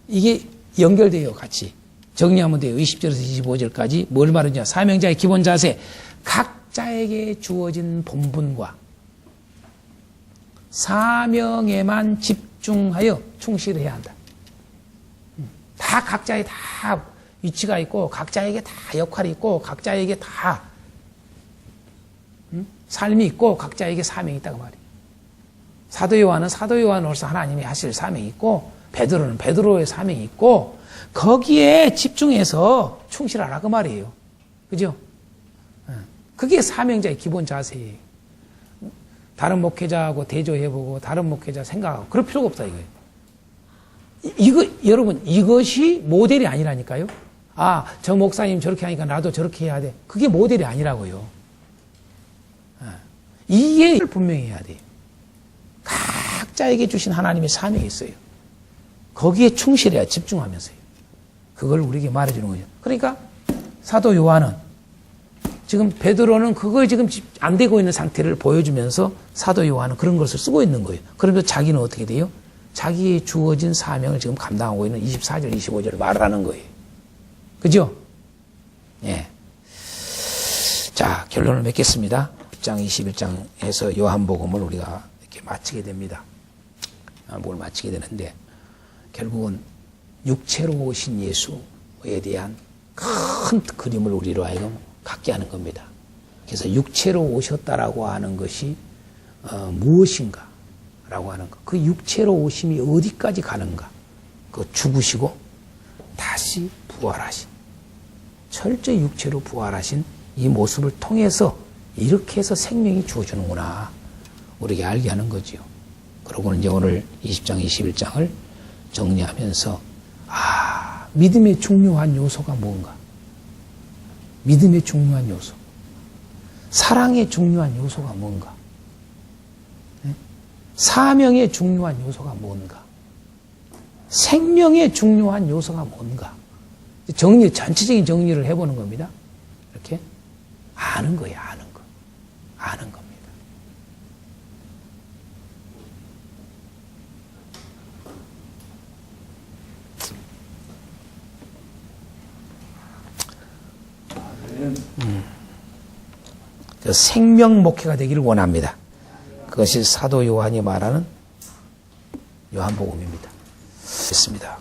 이게 연결돼요. 같이 정리하면 돼요. 20절에서 25절까지 뭘 말하냐. 사명자의 기본 자세, 각자에게 주어진 본분과 사명에만 집중하여 충실해야 한다. 다 각자에 다 위치가 있고 각자에게 다 역할이 있고 각자에게 다 삶이 있고 각자에게 사명이 있다고 말이에요. 사도 요한은 사도 요한으로서 하나님이 하실 사명이 있고 베드로는 베드로의 사명이 있고 거기에 집중해서 충실하라 그 말이에요. 그죠? 그게 사명자의 기본 자세예요. 다른 목회자하고 대조해보고 다른 목회자 생각하고 그럴 필요가 없다 이거예요. 여러분 이것이 모델이 아니라니까요. 아, 저 목사님 저렇게 하니까 나도 저렇게 해야 돼. 그게 모델이 아니라고요. 이게 분명히 해야 돼요. 각자에게 주신 하나님의 사명이 있어요. 거기에 충실해야 집중하면서요. 그걸 우리에게 말해주는 거죠. 그러니까 사도 요한은 지금 베드로는 그거에 지금 안 되고 있는 상태를 보여주면서 사도 요한은 그런 것을 쓰고 있는 거예요. 그러면서 자기는 어떻게 돼요? 자기의 주어진 사명을 지금 감당하고 있는 24절, 25절을 말하는 거예요. 그죠? 예. 자, 결론을 맺겠습니다. 10장, 21장에서 요한복음을 우리가 이렇게 마치게 됩니다. 뭘 마치게 되는데, 결국은 육체로 오신 예수에 대한 큰 그림을 우리로 하여금 갖게 하는 겁니다. 그래서 육체로 오셨다라고 하는 것이 무엇인가 라고 하는 것. 그 육체로 오심이 어디까지 가는가. 그 죽으시고 다시 부활하신, 철저히 육체로 부활하신 이 모습을 통해서 이렇게 해서 생명이 주어지는구나 우리에게 알게 하는 거지요. 그러고는 이제 오늘 20장 21장을 정리하면서 믿음의 중요한 요소가 뭔가, 믿음의 중요한 요소, 사랑의 중요한 요소가 뭔가, 사명의 중요한 요소가 뭔가, 생명의 중요한 요소가 뭔가, 전체적인 정리를 해보는 겁니다. 이렇게 아는 거예요. 아는 겁니다. 그 생명 목회가 되기를 원합니다. 그것이 사도 요한이 말하는 요한복음입니다. 됐습니다.